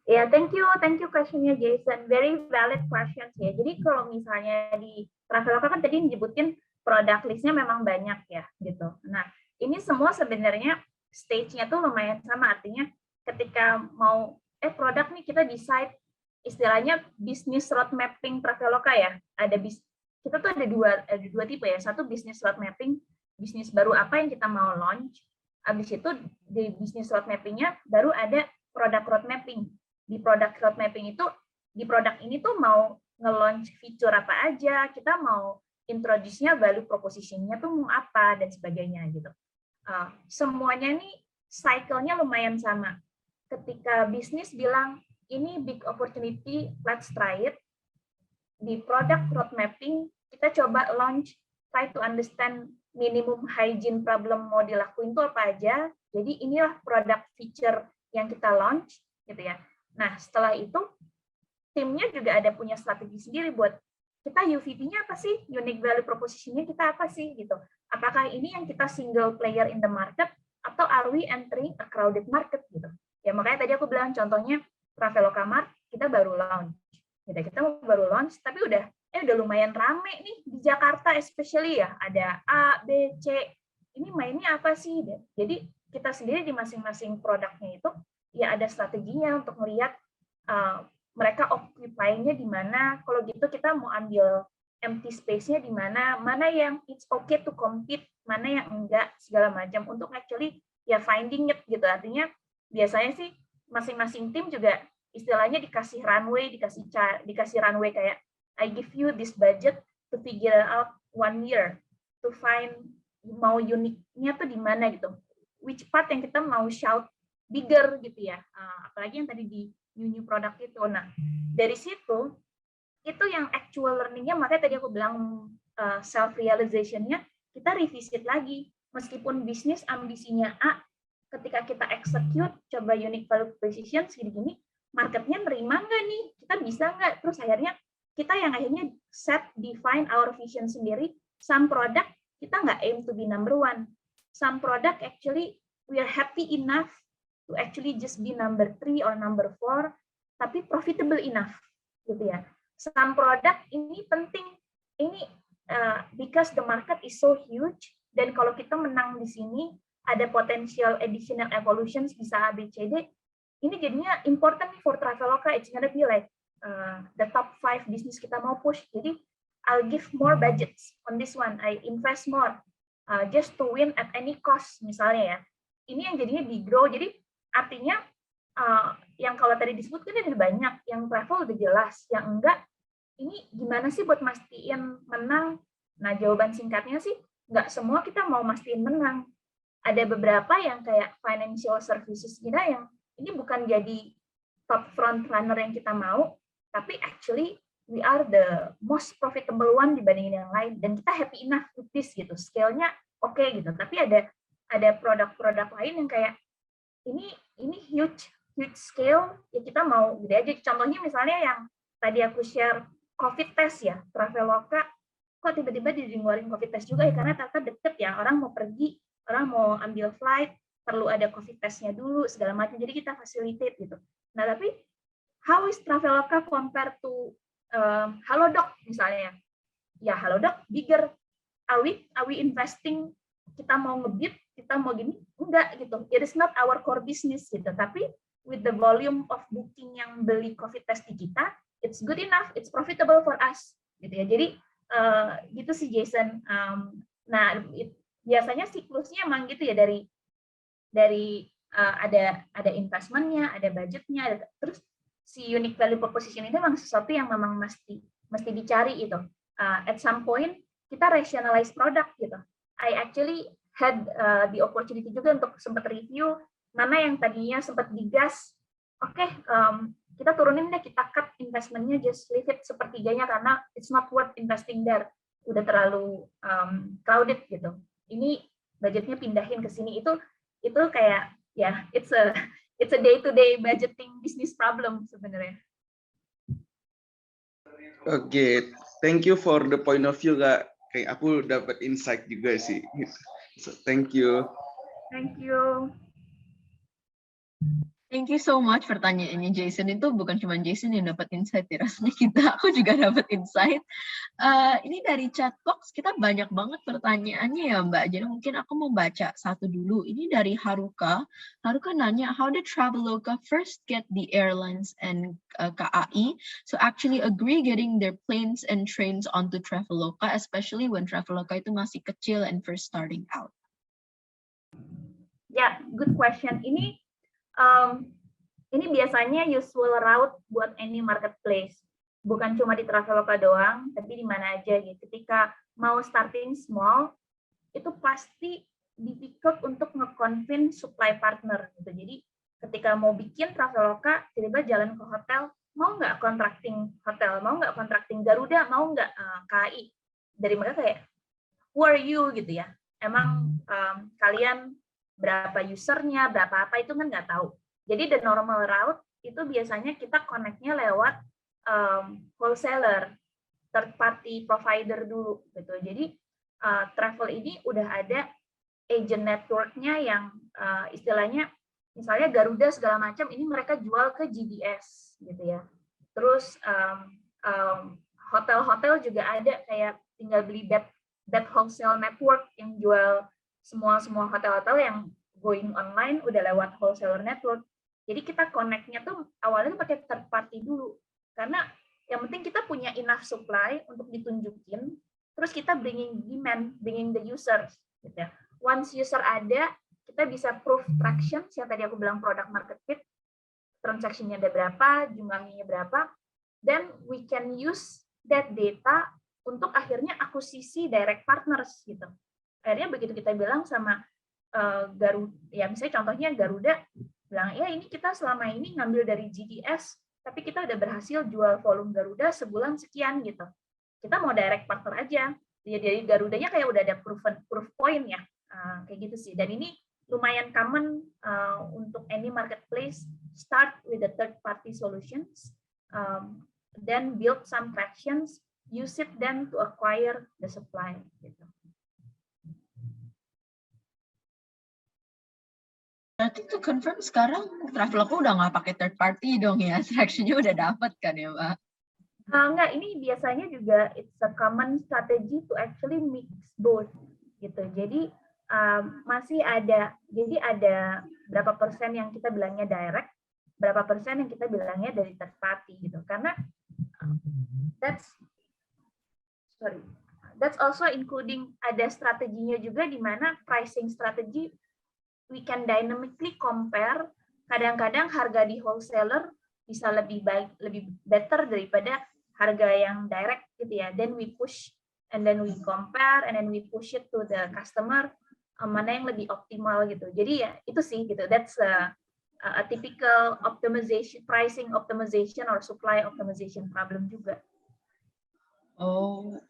Ya, thank you questionnya Jason. Very valid questions ya. Jadi kalau misalnya di Traveloka kan tadi nyebutin produk listnya memang banyak ya gitu. Nah, ini semua sebenarnya stage-nya tuh lumayan sama, artinya ketika mau produk nih kita decide, istilahnya business road mapping Traveloka ya. Kita tuh ada dua tipe ya. Satu business road mapping, bisnis baru apa yang kita mau launch. Habis itu di business road mapping-nya baru ada product road mapping. Di product road mapping itu, di produk ini tuh mau nge-launch fitur apa aja, kita mau introduce-nya, value proposition-nya tuh mau apa, dan sebagainya gitu. Semuanya nih cycle-nya lumayan sama. Ketika bisnis bilang, ini big opportunity, let's try it. Di product road mapping, kita coba launch, try to understand minimum hygiene problem mau dilakuin itu apa aja. Jadi inilah product feature yang kita launch. gitu ya. Nah, setelah itu timnya juga ada punya strategi sendiri buat kita UVP-nya apa sih, unique value proposition-nya kita apa sih gitu. Apakah ini yang kita single player in the market atau are we entering a crowded market gitu. Ya makanya tadi aku bilang contohnya Traveloka Mart kita baru launch. Gitu. Kita baru launch tapi udah lumayan rame nih di Jakarta especially ya. Ada A, B, C. Ini mainnya apa sih? Jadi kita sendiri di masing-masing produknya itu ya ada strateginya untuk melihat mereka occupy-nya di mana, kalau gitu kita mau ambil empty space-nya di mana, mana yang it's okay to compete, mana yang enggak, segala macam, untuk actually ya finding it gitu. Artinya biasanya sih masing-masing tim juga istilahnya dikasih runway kayak I give you this budget to figure out 1 year to find mau uniknya tuh di mana gitu, which part yang kita mau shout bigger gitu ya, apalagi yang tadi di new product itu. Nah, dari situ, itu yang actual learning-nya, makanya tadi aku bilang self-realization-nya, kita revisit lagi. Meskipun bisnis ambisinya A, ketika kita execute, coba unique value proposition, segini-gini, market-nya nerima nggak nih? Kita bisa nggak? Terus akhirnya, kita yang akhirnya define our vision sendiri, some product, kita nggak aim to be number 1. Some product actually, we are happy enough to actually just be number 3 or number 4, tapi profitable enough, gitu ya. Some product ini penting, ini because the market is so huge, dan kalau kita menang di sini, ada potential additional evolutions bisa A, B, C, D, ini jadinya important for Traveloka, it's gonna be like the top 5 bisnis kita mau push, jadi I'll give more budgets on this one, I invest more, just to win at any cost, misalnya ya. Ini yang jadinya di grow, jadi artinya yang kalau tadi disebutkan ada banyak, yang travel udah jelas, yang enggak, ini gimana sih buat mastiin menang? Nah, jawaban singkatnya sih, nggak semua kita mau mastiin menang. Ada beberapa yang kayak financial services kita yang ini bukan jadi top front runner yang kita mau, tapi actually we are the most profitable one dibandingin yang lain, dan kita happy enough with this gitu, scale-nya oke gitu. Tapi ada produk-produk lain yang kayak ini huge scale, ya kita mau gede aja. Contohnya misalnya yang tadi aku share COVID test ya, Traveloka kok tiba-tiba ngeluarin COVID test juga ya, karena ternyata deket ya, orang mau pergi, orang mau ambil flight, perlu ada COVID testnya dulu, segala macam, jadi kita facilitate gitu. Nah tapi, how is Traveloka compare to Halodoc misalnya? Ya Halodoc bigger, are we investing, kita mau ngebit, kita mau gini, enggak gitu. It is not our core business gitu. Tapi with the volume of booking yang beli COVID test di kita, it's good enough, it's profitable for us gitu ya. Jadi gitu sih Jason. Nah biasanya siklusnya emang gitu ya, dari ada investmentnya, ada budgetnya, terus si unique value proposition itu memang sesuatu yang memang mesti dicari itu. At some point kita rationalize produk gitu. I actually had the opportunity juga untuk sempat review mana yang tadinya sempat digas, oke, kita turunin deh, kita cut investmentnya, just leave it sepertiganya karena it's not worth investing there, udah terlalu crowded gitu. Ini budgetnya pindahin ke sini, itu kayak ya it's a day-to-day budgeting business problem sebenarnya. Oke, thank you for the point of view, Kak. Kayak aku dapat insight juga sih. So, thank you. Thank you. Thank you so much pertanyaannya Jason. Itu bukan cuma Jason yang dapat insight ya, rasanya aku juga dapat insight. Ini dari chat box kita banyak banget pertanyaannya ya Mbak. Jadi mungkin aku mau baca satu dulu. Ini dari Haruka. Haruka nanya, how did Traveloka first get the airlines and KAI so actually agree getting their planes and trains onto Traveloka, especially when Traveloka itu masih kecil and first starting out? Ya, good question. Ini biasanya usual route buat any marketplace. Bukan cuma di Traveloka doang, tapi di mana aja gitu. Ketika mau starting small, itu pasti difficult untuk nge-convince supply partner gitu. Jadi ketika mau bikin Traveloka, tiba-tiba jalan ke hotel, mau nggak contracting hotel, mau nggak contracting Garuda, mau nggak KAI. Dari mereka kayak, who are you gitu ya. Emang kalian berapa usernya, berapa apa itu kan nggak tahu. Jadi the normal route itu biasanya kita connect-nya lewat wholesaler, third party provider dulu gitu. Jadi travel ini udah ada agent network-nya yang istilahnya misalnya Garuda segala macam ini mereka jual ke GDS gitu ya. Terus hotel-hotel juga ada kayak tinggal beli bed wholesale network yang jual semua hotel-hotel yang going online udah lewat wholesaler network. Jadi kita connect-nya tuh awalnya tuh pakai third party dulu. Karena yang penting kita punya enough supply untuk ditunjukin, terus kita bringing demand, bringing the users gitu ya. Once user ada, kita bisa prove traction, yang tadi aku bilang product market fit, transaction-nya ada berapa, jumlahnya berapa, then we can use that data untuk akhirnya akuisisi direct partners gitu. Akhirnya begitu kita bilang sama Garuda, ya misalnya contohnya Garuda bilang, ya ini kita selama ini ngambil dari GDS, tapi kita udah berhasil jual volume Garuda sebulan sekian gitu. Kita mau direct partner aja. Jadi Garudanya kayak udah ada proof point ya, kayak gitu sih. Dan ini lumayan common untuk any marketplace. Start with the third party solutions, then build some tractions, use it then to acquire the supply. Gitu. Berarti to confirm sekarang Traveloka udah nggak pakai third party dong ya, traction-nya udah dapat kan ya Mbak? Enggak, ini biasanya juga it's a common strategy to actually mix both gitu. Jadi masih ada, jadi ada berapa persen yang kita bilangnya direct, berapa persen yang kita bilangnya dari third party gitu. Karena that's also including ada strateginya juga di mana pricing strategy we can dynamically compare. Kadang-kadang harga di wholesaler bisa lebih baik, lebih better daripada harga yang direct gitu ya. Then we push and then we compare and then we push it to the customer, mana yang lebih optimal gitu. Jadi ya itu sih gitu. That's a typical optimization, pricing optimization or supply optimization problem juga. Oh,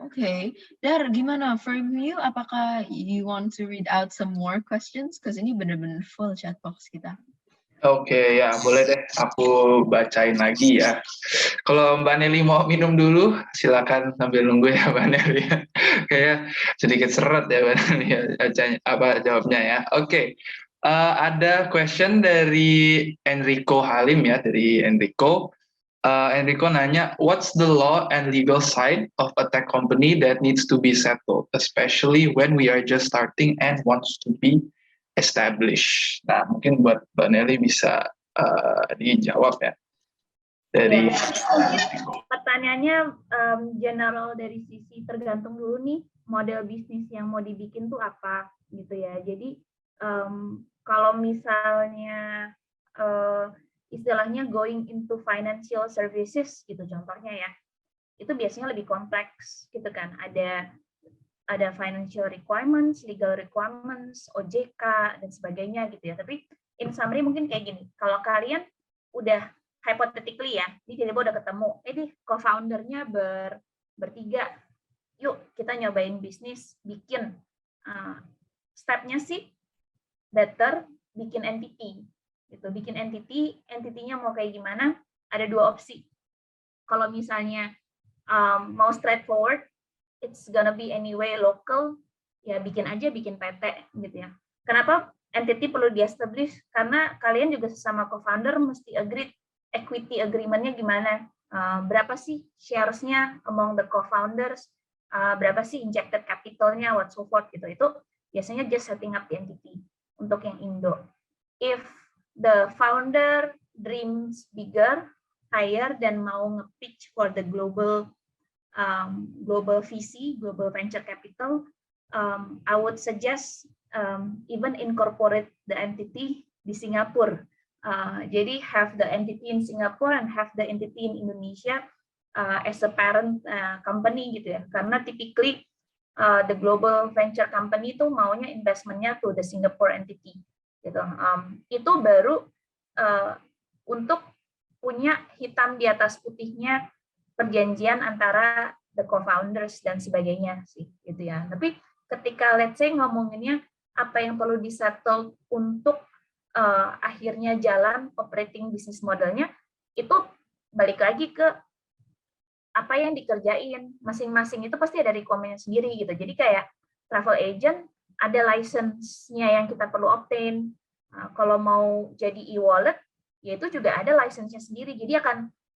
okay. Dar, gimana from you? Apakah you want to read out some more questions? Because ini benar-benar full chat box kita. Oke, ya boleh deh. Aku bacain lagi ya. Kalau Mbak Nelly mau minum dulu, silakan sambil nunggu ya Mbak Nelly. Kayak sedikit seret ya Mbak Nelly jawabnya ya. Oke. Ada question dari Enrico Halim ya, dari Enrico. Enrico nanya, what's the law and legal side of a tech company that needs to be settled, especially when we are just starting and wants to be established? Nah, mungkin buat Mbak Nelly bisa dijawab ya. Dari pertanyaannya general dari sisi tergantung dulu nih model bisnis yang mau dibikin tuh apa gitu ya. Jadi kalau misalnya istilahnya going into financial services gitu contohnya ya, itu biasanya lebih kompleks gitu kan, ada financial requirements, legal requirements, OJK dan sebagainya gitu ya. Tapi in summary mungkin kayak gini, kalau kalian udah hypothetically ya, ini tiba-tiba udah ketemu, ini co-foundernya bertiga, yuk kita nyobain bisnis, bikin stepnya sih better bikin entity gitu, bikin entity-nya mau kayak gimana, ada dua opsi. Kalau misalnya mau straightforward, it's gonna be anyway local, ya bikin PT gitu ya. Kenapa entity perlu di-establish? Karena kalian juga sesama co-founder mesti agree equity agreement-nya gimana, berapa sih shares-nya among the co-founders, berapa sih injected capital-nya, what so forth gitu. Itu biasanya just setting up the entity untuk yang Indo. If the founder dreams bigger, higher, dan mau nge-pitch for the global VC, global venture capital, I would suggest even incorporate the entity di Singapura. Jadi have the entity in Singapore and have the entity in Indonesia as a parent company gitu ya. Karena typically the global venture company itu maunya investmentnya to the Singapore entity. Gitu. Itu baru untuk punya hitam di atas putihnya perjanjian antara the co-founders dan sebagainya sih gitu ya. Tapi ketika let's say ngomonginnya apa yang perlu disettle untuk akhirnya jalan operating business modelnya, itu balik lagi ke apa yang dikerjain. Masing-masing itu pasti ada requirement sendiri gitu. Jadi kayak travel agent ada license-nya yang kita perlu obtain. Kalau mau jadi e-wallet, ya itu juga ada license-nya sendiri. Jadi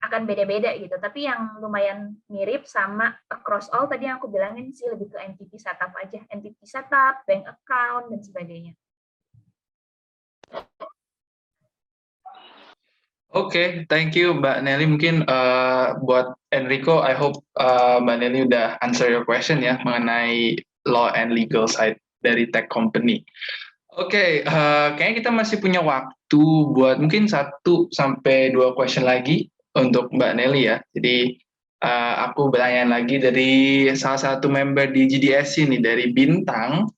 akan beda-beda gitu. Tapi yang lumayan mirip sama across all tadi yang aku bilangin sih lebih ke entity setup aja. Entity setup, bank account, dan sebagainya. Oke, thank you Mbak Nelly. Mungkin buat Enrico, I hope Mbak Nelly udah answer your question ya mengenai law and legal side dari tech company. Oke, kayaknya kita masih punya waktu buat mungkin 1 sampai 2 question lagi untuk Mbak Nelly ya. Jadi aku bertanya lagi dari salah satu member di GDSC nih, dari Bintang.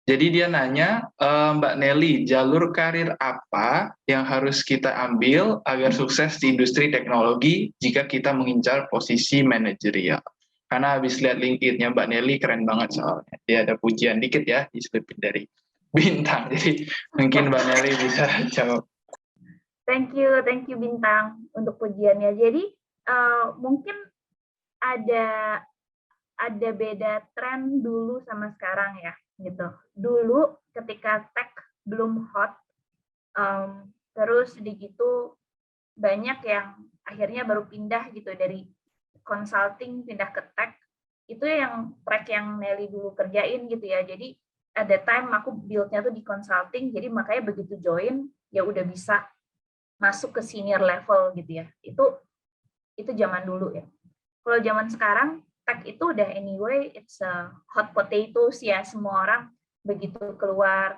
Jadi dia nanya, Mbak Nelly, jalur karir apa yang harus kita ambil agar sukses di industri teknologi jika kita mengincar posisi manajerial? Karena habis lihat LinkedIn-nya Mbak Nelly keren banget soalnya. Dia ada pujian dikit ya, diselipin dari Bintang. Jadi mungkin Mbak Nelly bisa jawab. Thank you Bintang untuk pujiannya. Jadi mungkin ada beda tren dulu sama sekarang ya, gitu. Dulu ketika tech belum hot, terus di gitu banyak yang akhirnya baru pindah gitu dari consulting pindah ke tech. Itu yang track yang Nelly dulu kerjain gitu ya. Jadi at the time aku build-nya tuh di consulting, jadi makanya begitu join ya udah bisa masuk ke senior level gitu ya. Itu zaman dulu ya. Kalau zaman sekarang tech itu udah anyway it's a hot potatoes ya, semua orang begitu keluar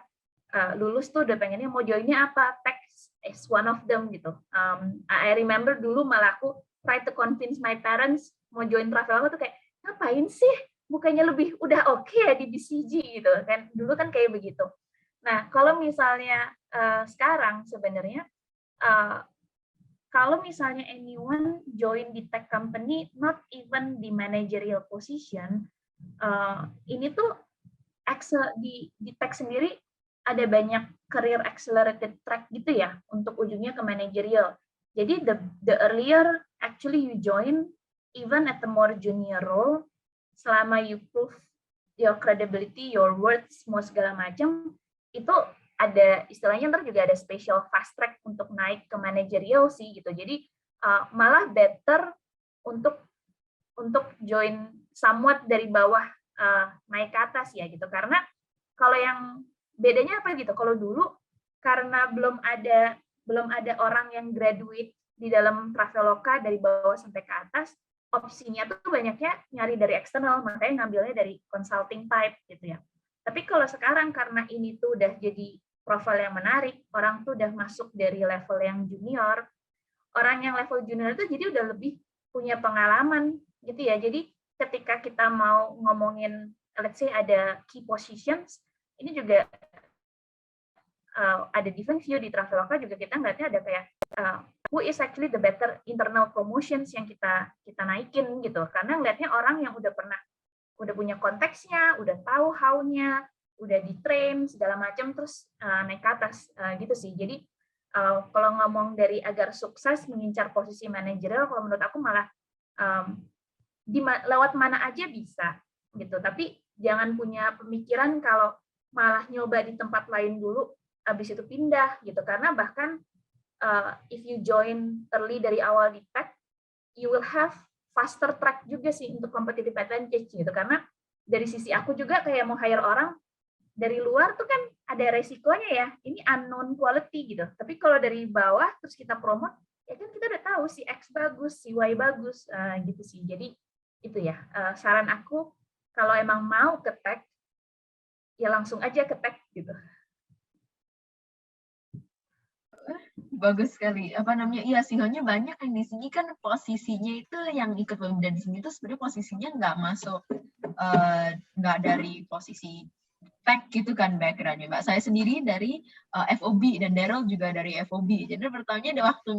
lulus tuh udah pengennya mau joinnya apa, tech is one of them gitu. I remember dulu malah aku try to convince my parents mau join Traveloka tuh kayak ngapain sih, bukannya lebih udah oke ya di BCG gitu kan, dulu kan kayak begitu. Nah kalau misalnya sekarang sebenarnya kalau misalnya anyone join di tech company, not even di managerial position, ini tuh di tech sendiri ada banyak career accelerated track gitu ya, untuk ujungnya ke managerial. Jadi the earlier actually you join, even at the more junior role, selama you prove your credibility, your worth, semua segala macam, itu ada istilahnya ntar juga ada special fast track untuk naik ke managerial sih gitu. Jadi malah better untuk join somewhat dari bawah naik ke atas ya gitu. Karena kalau yang bedanya apa gitu? Kalau dulu karena belum ada orang yang graduate di dalam Traveloka dari bawah sampai ke atas, opsinya tuh banyaknya nyari dari eksternal, makanya ngambilnya dari consulting type gitu ya. Tapi kalau sekarang karena ini tuh udah jadi profil yang menarik, orang tuh udah masuk dari level yang junior, orang yang level junior itu jadi udah lebih punya pengalaman gitu ya. Jadi ketika kita mau ngomongin, let's say ada key positions, ini juga ada different view di Traveloka juga kita ngeliatnya ada kayak who is actually the better internal promotions yang kita naikin gitu. Karena ngeliatnya orang yang udah punya konteksnya, udah tahu how-nya, udah di-train segala macam, terus naik ke atas gitu sih. Jadi kalau ngomong dari agar sukses mengincar posisi manajerial, kalau menurut aku malah lewat mana aja bisa gitu. Tapi jangan punya pemikiran kalau malah nyoba di tempat lain dulu, habis itu pindah gitu. Karena bahkan if you join early dari awal di tech, you will have faster track juga sih untuk competitive advantage gitu. Karena dari sisi aku juga kayak mau hire orang dari luar tuh kan ada resikonya ya, ini unknown quality gitu. Tapi kalau dari bawah terus kita promote, ya kan kita udah tahu si X bagus, si Y bagus gitu sih. Jadi itu ya saran aku, kalau emang mau ke tech ya langsung aja ke tech gitu. Bagus sekali. Apa namanya? Iya, singanya banyak yang di sini kan posisinya itu yang ikut webinar di sini itu sebenarnya posisinya nggak masuk, nggak dari posisi tech gitu kan background-nya, Mbak. Saya sendiri dari FOB dan Daryl juga dari FOB. Jadi pertamanya ada waktu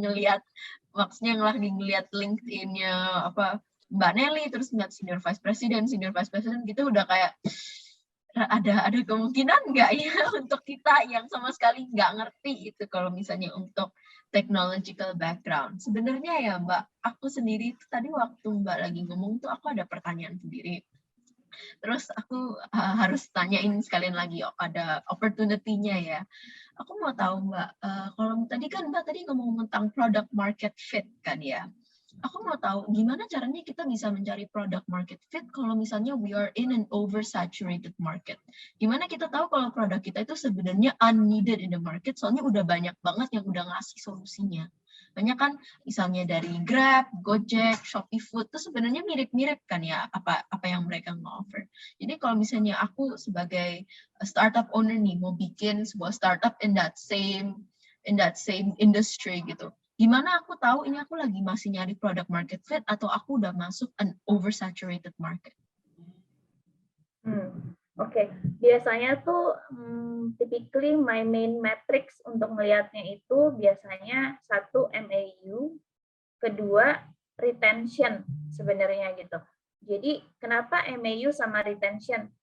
maksudnya ngeliat LinkedIn-nya apa Mbak Nelly, terus ngeliat senior vice president gitu udah kayak ada kemungkinan nggak ya untuk kita yang sama sekali nggak ngerti itu kalau misalnya untuk technological background. Sebenarnya ya Mbak, aku sendiri tadi waktu Mbak lagi ngomong tuh aku ada pertanyaan sendiri. Terus aku harus tanyain sekalian lagi, ada opportunity-nya ya. Aku mau tahu Mbak, kalau tadi kan Mbak tadi ngomong tentang product market fit kan ya. Aku mau tahu gimana caranya kita bisa mencari product market fit kalau misalnya we are in an oversaturated market. Gimana kita tahu kalau produk kita itu sebenarnya unneeded in the market, soalnya udah banyak banget yang udah ngasih solusinya. Banyak kan misalnya dari Grab, Gojek, Shopee Food itu sebenarnya mirip-mirip kan ya apa yang mereka nge-offer. Jadi kalau misalnya aku sebagai startup owner nih mau bikin sebuah startup in that same industry gitu. Gimana aku tahu ini aku lagi masih nyari product market fit atau aku udah masuk an oversaturated market? Oke. Biasanya tuh typically my main metrics untuk melihatnya itu biasanya satu MAU, kedua retention sebenarnya gitu. Jadi kenapa MAU sama retention?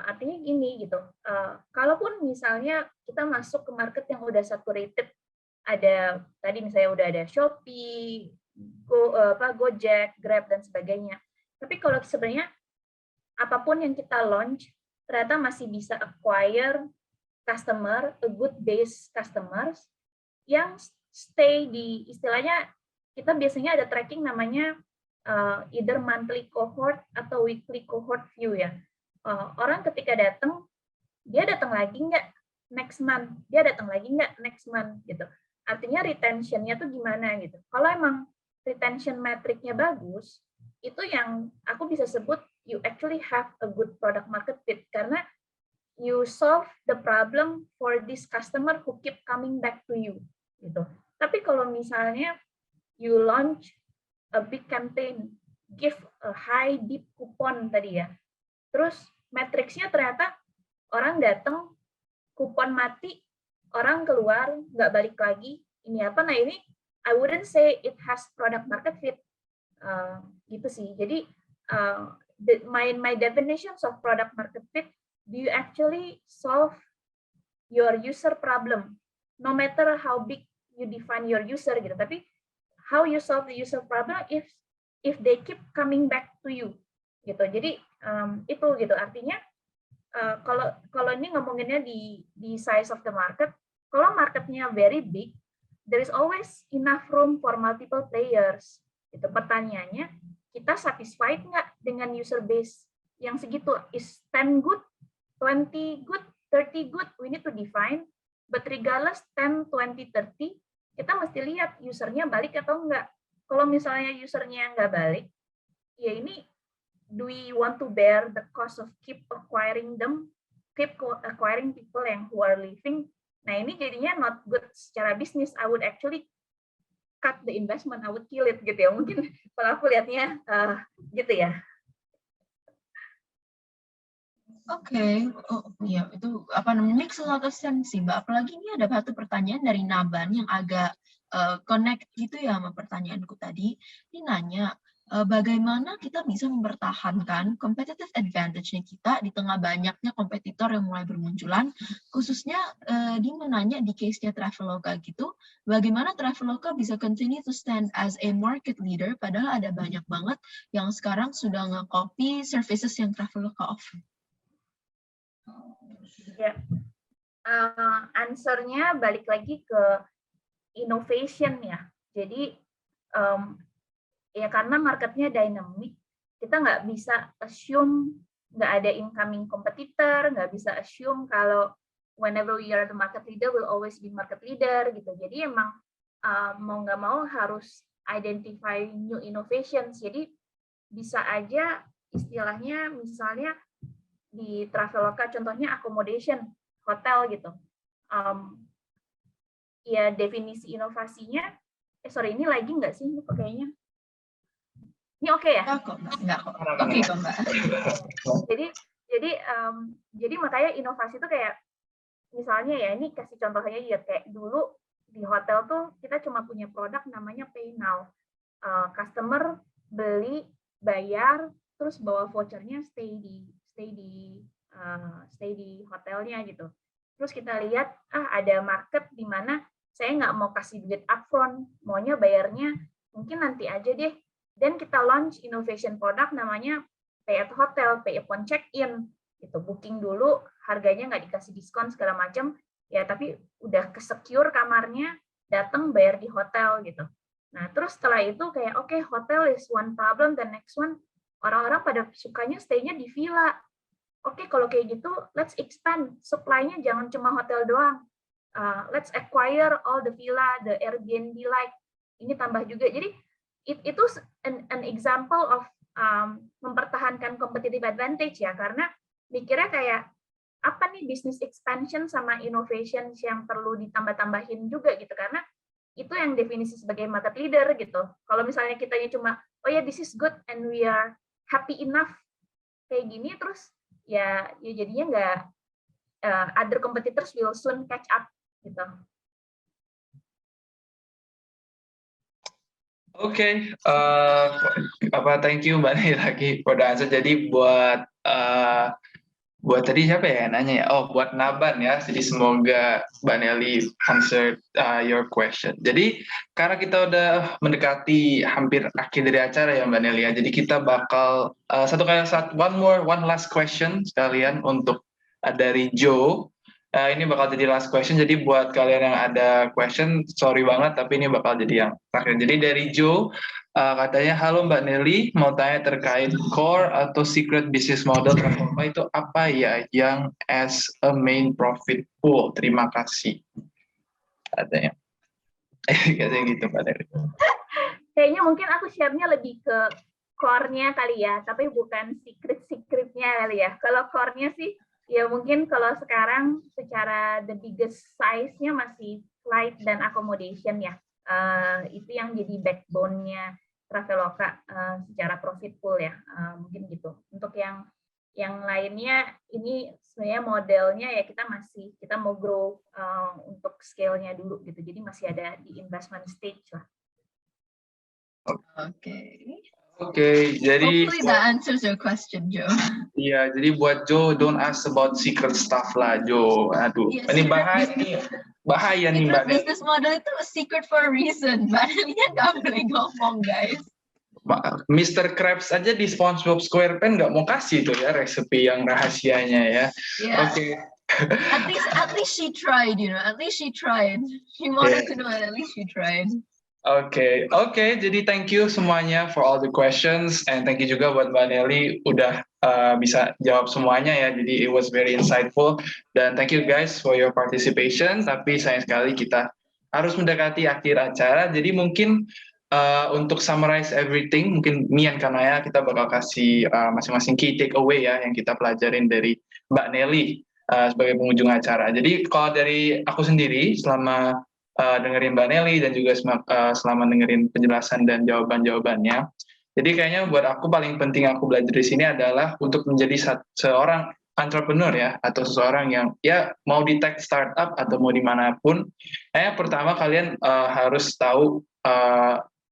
Artinya gini gitu. Kalaupun misalnya kita masuk ke market yang udah saturated, ada tadi misalnya udah ada Shopee, Gojek, Grab dan sebagainya. Tapi kalau sebenarnya apapun yang kita launch ternyata masih bisa acquire customer, a good base customers yang stay di istilahnya kita biasanya ada tracking namanya either monthly cohort atau weekly cohort view ya. Orang ketika datang dia datang lagi nggak next month, dia datang lagi nggak next month gitu. Artinya retention-nya tuh gimana gitu. Kalau emang retention metriknya bagus, itu yang aku bisa sebut you actually have a good product market fit karena you solve the problem for this customer who keep coming back to you gitu. Tapi kalau misalnya you launch a big campaign, give a high deep coupon tadi ya, terus matriksnya ternyata orang datang kupon mati, orang keluar nggak balik lagi, ini apa? Nah ini I wouldn't say it has product market fit gitu sih. Jadi my definitions of product market fit, do you actually solve your user problem, no matter how big you define your user gitu. Tapi how you solve the user problem if they keep coming back to you gitu. Jadi itu gitu artinya. Kalau ini ngomonginnya di size of the market, kalau marketnya very big, there is always enough room for multiple players. Itu pertanyaannya, kita satisfied nggak dengan user base yang segitu? Is 10 good, 20 good, 30 good? We need to define. But regardless 10, 20, 30, kita mesti lihat usernya balik atau enggak. Kalau misalnya usernya nggak balik, ya ini do we want to bear the cost of keep acquiring people yang who are leaving? Nah ini jadinya not good secara bisnis. I would actually cut the investment, I would kill it gitu ya. Mungkin kalau aku lihatnya gitu ya. Oke, iya itu apa namanya make a lot of sense sih Mbak. Apalagi ini ada satu pertanyaan dari Naban yang agak connect gitu ya sama pertanyaanku tadi. Ini nanya, bagaimana kita bisa mempertahankan competitive advantage-nya kita di tengah banyaknya kompetitor yang mulai bermunculan, khususnya dia menanya di case-nya Traveloka gitu, bagaimana Traveloka bisa continue to stand as a market leader, padahal ada banyak banget yang sekarang sudah nge-copy services yang Traveloka offer. Ya, answer-nya balik lagi ke innovation ya. Jadi ya karena marketnya dynamic, kita nggak bisa assume nggak ada incoming competitor, nggak bisa assume kalau whenever we are the market leader will always be market leader gitu. Jadi emang mau nggak mau harus identify new innovations. Jadi bisa aja istilahnya misalnya di Traveloka contohnya accommodation hotel gitu. Ya definisi inovasinya, ini lagi nggak sih ini kayaknya? Ini oke ya? Enggak kok. Oke kok Mbak. Jadi makanya inovasi itu kayak misalnya ya ini kasih contohnya ya kayak dulu di hotel tuh kita cuma punya produk namanya Pay Now. Customer beli, bayar, terus bawa vouchernya stay di stay di hotelnya gitu. Terus kita lihat ada market di mana saya nggak mau kasih duit upfront, maunya bayarnya mungkin nanti aja deh. Dan kita launch innovation product namanya pay at hotel, pay upon check-in. Gitu. Booking dulu, harganya nggak dikasih diskon segala macam, ya tapi udah ke-secure kamarnya, datang bayar di hotel gitu. Nah, terus setelah itu kayak oke, hotel is one problem, the next one orang-orang pada sukanya stay-nya di villa. Oke, kalau kayak gitu, let's expand. Supply-nya jangan cuma hotel doang. Let's acquire all the villa, the Airbnb-like. Ini tambah juga. Jadi, itu an example of mempertahankan competitive advantage ya, karena mikirnya kayak, apa nih business expansion sama innovation yang perlu ditambah-tambahin juga gitu, karena itu yang definisi sebagai market leader gitu. Kalau misalnya kitanya cuma, oh ya this is good and we are happy enough, kayak gini, terus ya jadinya nggak, other competitors will soon catch up gitu. Oke, thank you Mbak Neli lagi for the answer. Jadi buat tadi siapa ya yang nanya ya? Oh, buat Naban ya. Jadi semoga Mbak Neli answer your question. Jadi karena kita udah mendekati hampir akhir dari acara ya Mbak Neli ya. Jadi kita bakal one last question sekalian untuk dari Joe. Ini bakal jadi last question. Jadi buat kalian yang ada question, sorry banget, tapi ini bakal jadi yang terakhir. Jadi dari Joe, katanya, halo Mbak Neli, mau tanya terkait core atau secret business model Traveloka itu apa ya yang as a main profit pool? Terima kasih. Katanya. Katanya gitu Mbak Neli. Kayaknya mungkin aku share-nya lebih ke core-nya kali ya, tapi bukan secret-secretnya kali ya. Kalau core-nya sih, ya mungkin kalau sekarang secara the biggest size-nya masih flight dan accommodation ya. Itu yang jadi backbone-nya Traveloka secara profit pool ya. Mungkin gitu. Untuk yang lainnya, ini sebenarnya modelnya ya kita mau grow untuk scale-nya dulu gitu. Jadi masih ada di investment stage lah. Oke, jadi hopefully that answers your question, Joe. Iya, jadi buat Joe, don't ask about secret stuff lah, Joe. Aduh, Yeah, ini bahaya nih Mbak Neli. Business model itu a secret for a reason. Mbak Nelinya nggak boleh ngomong, guys. Mr. Krabs aja di SpongeBob SquarePants nggak mau kasih tuh ya resepi yang rahasianya ya. Yeah. Oke. At least she tried, you know. At least she tried. She wanted to know, and at least she tried. Oke. Jadi thank you semuanya for all the questions, and thank you juga buat Mbak Neli udah bisa jawab semuanya ya. Jadi it was very insightful, dan thank you guys for your participation. Tapi sayang sekali kita harus mendekati akhir acara. Jadi mungkin untuk summarize everything, mungkin me and Kanaya kita bakal kasih masing-masing key takeaway ya yang kita pelajarin dari Mbak Neli sebagai pengunjung acara. Jadi kalau dari aku sendiri selama dengerin Mbak Neli dan juga selama dengerin penjelasan dan jawaban-jawabannya. Jadi kayaknya buat aku paling penting aku belajar di sini adalah untuk menjadi seorang entrepreneur ya, atau seseorang yang ya mau di tech startup atau mau dimanapun. Pertama kalian harus tahu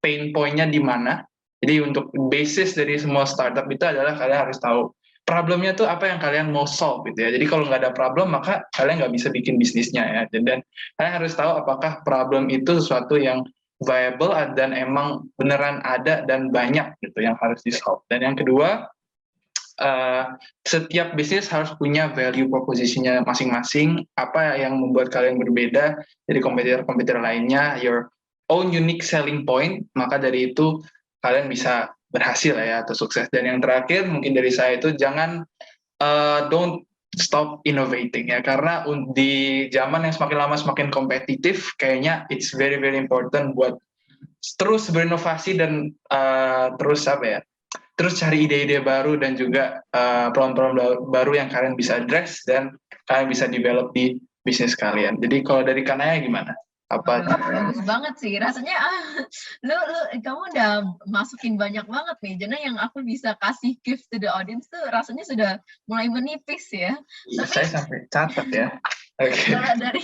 pain point-nya di mana. Jadi untuk basis dari semua startup itu adalah kalian harus tahu problemnya tuh apa yang kalian mau solve gitu ya. Jadi kalau nggak ada problem maka kalian nggak bisa bikin bisnisnya ya. Dan kalian harus tahu apakah problem itu sesuatu yang viable dan emang beneran ada dan banyak gitu yang harus di solve. Dan yang kedua, setiap bisnis harus punya value proposition-nya masing-masing. Apa yang membuat kalian berbeda dari kompetitor-kompetitor lainnya, your own unique selling point. Maka dari itu kalian bisa berhasil ya atau sukses. Dan yang terakhir mungkin dari saya itu jangan don't stop innovating ya, karena di zaman yang semakin lama semakin kompetitif kayaknya it's very very important buat terus berinovasi dan terus cari ide-ide baru dan juga problem-problem baru yang kalian bisa address dan kalian bisa develop di bisnis kalian. Jadi kalau dari Kanaya gimana? Bagus banget sih rasanya. Lu kamu udah masukin banyak banget nih. Jadi yang aku bisa kasih gift to the audience tuh rasanya sudah mulai menipis ya. Iya, saya sampai catat ya. Okay. Kalau dari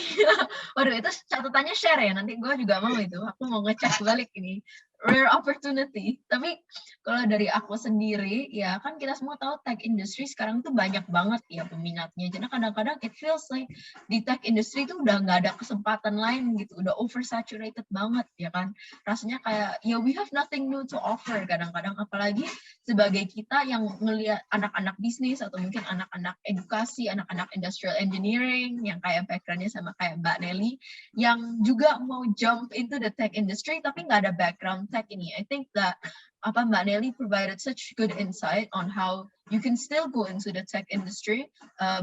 waduh itu catatannya share ya, nanti gue juga mau itu, aku mau ngecek balik ini. rare opportunity. Tapi kalau dari aku sendiri, ya kan kita semua tahu tech industry sekarang tuh banyak banget ya peminatnya. Jadi kadang-kadang it feels like di tech industry itu udah nggak ada kesempatan lain gitu, udah oversaturated banget ya kan. Rasanya kayak ya we have nothing new to offer kadang-kadang, apalagi sebagai kita yang ngelihat anak-anak bisnis atau mungkin anak-anak edukasi, anak-anak industrial engineering yang kayak backgroundnya sama kayak Mbak Nelly, yang juga mau jump into the tech industry tapi nggak ada background tech ini. I think that Mbak Nelly provided such good insight on how you can still go into the tech industry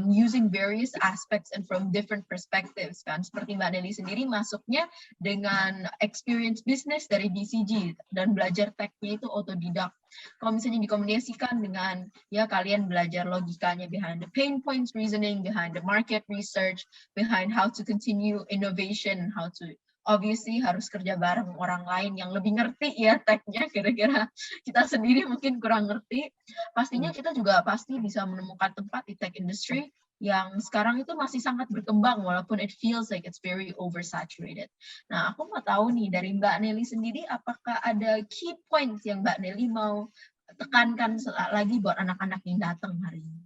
using various aspects and from different perspectives kan. Seperti Mbak Nelly sendiri masuknya dengan experience business dari BCG dan belajar technya itu otodidak. Kalau misalnya dikombinasikan dengan ya kalian belajar logikanya behind the pain points reasoning, behind the market research, behind how to continue innovation, how to obviously harus kerja bareng orang lain yang lebih ngerti ya tech-nya, kira-kira kita sendiri mungkin kurang ngerti. Pastinya kita juga pasti bisa menemukan tempat di tech industry yang sekarang itu masih sangat berkembang walaupun it feels like it's very oversaturated. Nah, aku mau tahu nih dari Mbak Nelly sendiri, apakah ada key points yang Mbak Nelly mau tekankan lagi buat anak-anak yang datang hari ini?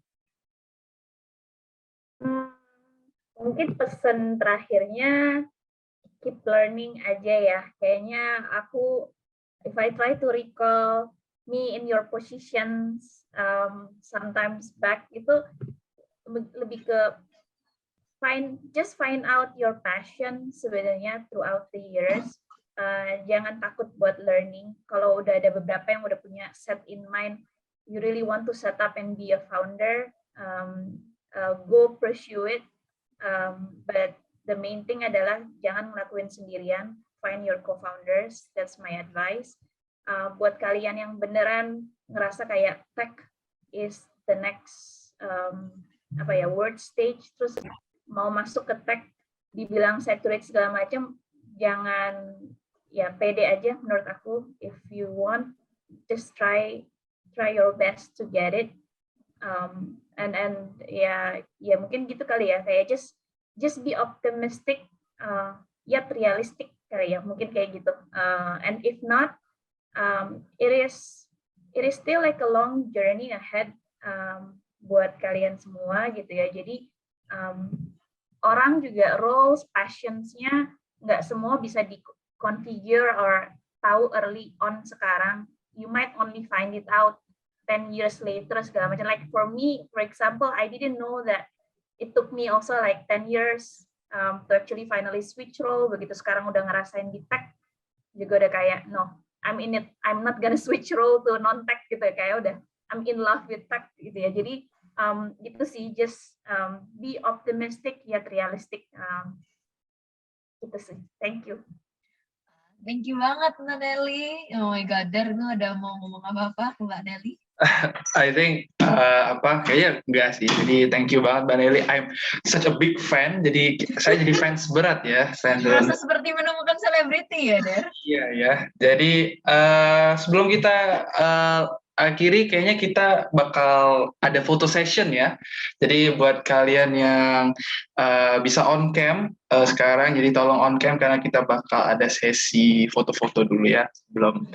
Mungkin pesan terakhirnya keep learning aja ya. Kayaknya aku, if I try to recall me in your positions sometimes back, itu lebih ke just find out your passion sebenarnya throughout the years. Jangan takut buat learning. Kalau udah ada beberapa yang udah punya set in mind, you really want to set up and be a founder, go pursue it. But the main thing adalah jangan ngelakuin sendirian, find your co-founders, that's my advice. Buat kalian yang beneran ngerasa kayak tech is the next word stage, terus mau masuk ke tech, dibilang saturate segala macam, jangan, ya pede aja menurut aku. If you want, just try your best to get it. And ya mungkin gitu kali ya, kayak just be optimistic, yet realistic kali ya, mungkin kayak gitu. And if not, it is still like a long journey ahead buat kalian semua gitu ya. Jadi orang juga roles, passions-nya nggak semua bisa di-configure or tahu early on sekarang. You might only find it out 10 years later segala macam. Like for me, for example, I didn't know that it took me also like 10 years to actually finally switch role. Begitu sekarang udah ngerasain di tech, juga udah kayak, no, I'm in it, I'm not gonna switch role to non-tech gitu ya, kayak udah, I'm in love with tech gitu ya. Jadi gitu sih, just be optimistic yet realistic. Gitu sih, thank you. Thank you banget Mbak Nelly. Oh my god, Der, lu ada mau ngomong apa-apa ke Mbak Nelly? I think kayaknya enggak sih. Jadi thank you banget Mbak Nelly. I'm such a big fan. Jadi saya jadi fans berat ya. Merasa seperti menemukan selebriti ya, Der? Iya ya. Jadi sebelum kita akhiri, kayaknya kita bakal ada photo session ya. Jadi buat kalian yang bisa on cam sekarang, jadi tolong on cam karena kita bakal ada sesi foto-foto dulu ya sebelum.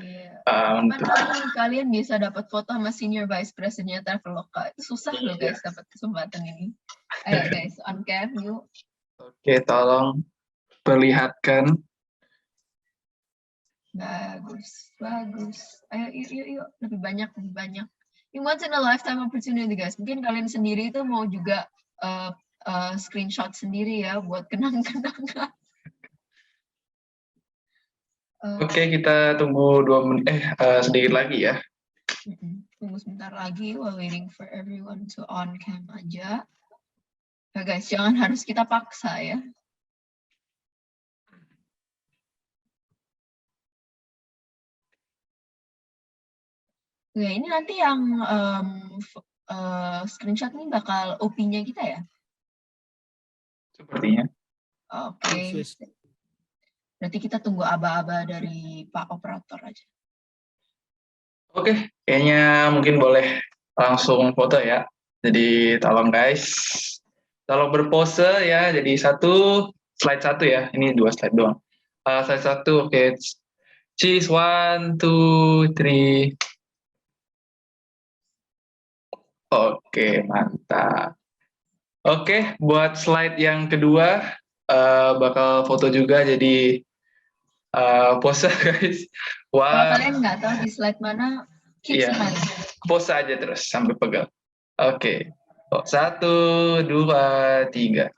Kalian bisa dapat foto sama senior vice presidentnya Traveloka. Itu susah loh guys dapat kesempatan ini. Ayo guys, on cam yuk. Oke, tolong perlihatkan. Bagus. Ayo, yuk. Lebih banyak. Ini once in a lifetime opportunity guys. Mungkin kalian sendiri itu mau juga screenshot sendiri ya buat kenang-kenangan. Oke, kita tunggu 2 menit, sedikit lagi ya. Tunggu sebentar lagi while waiting for everyone to on cam aja. Ya guys, jangan harus kita paksa ya. Oke, ini nanti yang screenshot ini bakal OP-nya kita ya? Sepertinya. Oke. Berarti kita tunggu aba-aba dari Pak Operator aja. Oke, kayaknya mungkin boleh langsung foto ya. Jadi tolong guys, tolong berpose ya. Jadi slide 1 ya. Ini 2 slide doang. Slide 1, oke. Cheese, 1, 2, 3. Oke, mantap. Oke, buat slide yang kedua, bakal foto juga, jadi pose guys. Kalau Wah, kalian nggak tahu di slide mana, keep iya, smiling. pose aja terus sampai pegal. Oke, 1, 2, 3.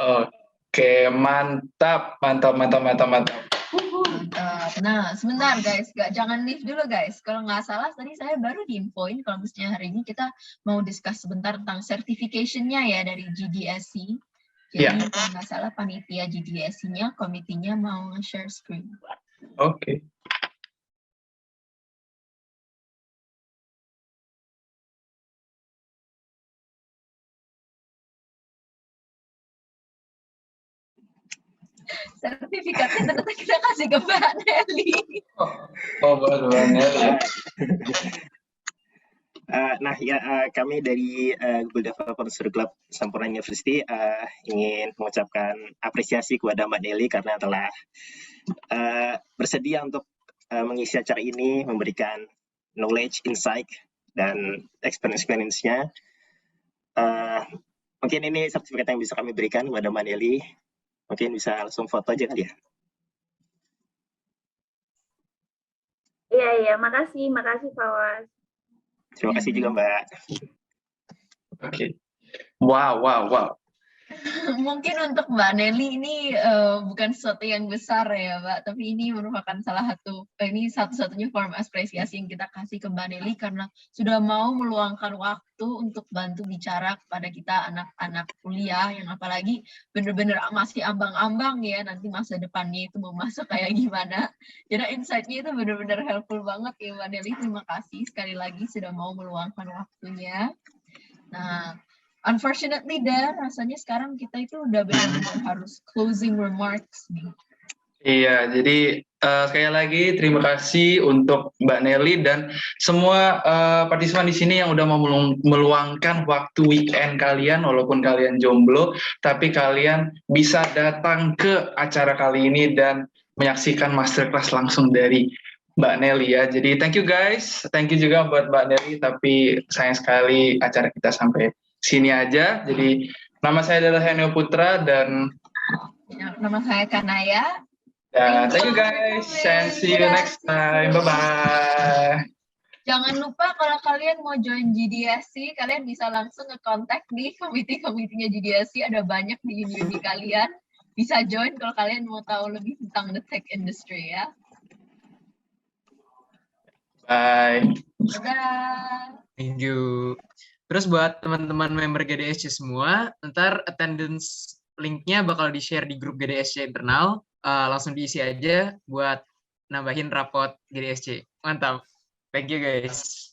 Oke, mantap, mantap, mantap, mantap, mantap. Mantap. Nah, sebentar guys, jangan leave dulu guys. Kalau nggak salah tadi saya baru diinfoin kalau misalnya hari ini kita mau discuss sebentar tentang certification-nya ya dari GDSC. Jadi Iya. kalau nggak salah panitia GDSC-nya, komitinya mau share screen. Oke. Sertifikatnya ternyata kita kasih ke Mbak Nelly. Oh, banget ya. Nah ya, kami dari Google Developer Student Club Sampurna University ingin mengucapkan apresiasi kepada Mbak Nelly karena telah bersedia untuk mengisi acara ini, memberikan knowledge, insight, dan experience-nya. Mungkin ini sertifikat yang bisa kami berikan kepada Mbak Nelly. Mungkin bisa langsung foto aja kali ya. Iya, makasih Fawaz. Terima kasih juga Mbak. Oke. Wow. Mungkin untuk Mbak Nelly ini bukan sesuatu yang besar ya Mbak, tapi ini merupakan ini satu-satunya form apresiasi yang kita kasih ke Mbak Nelly karena sudah mau meluangkan waktu untuk bantu bicara kepada kita anak-anak kuliah yang apalagi benar-benar masih ambang-ambang ya nanti masa depannya itu mau masuk kayak gimana. Jadi insight-nya itu benar-benar helpful banget ya Mbak Nelly, terima kasih sekali lagi sudah mau meluangkan waktunya. Nah, unfortunately, rasanya sekarang kita itu udah benar-benar harus closing remarks nih. Iya, jadi sekali lagi terima kasih untuk Mbak Nelly dan semua partisipan di sini yang udah mau meluangkan waktu weekend kalian, walaupun kalian jomblo, tapi kalian bisa datang ke acara kali ini dan menyaksikan masterclass langsung dari Mbak Nelly ya. Jadi thank you guys, thank you juga buat Mbak Nelly, tapi sayang sekali acara kita sampai sini aja. Jadi nama saya adalah Henio Putra dan nama saya Kanaya. Thank you guys and see you next time. Bye-bye. Jangan lupa kalau kalian mau join GDSC, kalian bisa langsung nge-contact nih komite-komitinya GDSC, ada banyak di uni kalian. Bisa join kalau kalian mau tahu lebih tentang the tech industry ya. Bye. Dadah. Thank you. Terus buat teman-teman member GDSC semua, ntar attendance link-nya bakal di-share di grup GDSC internal. Langsung diisi aja buat nambahin rapot GDSC. Mantap. Thank you guys.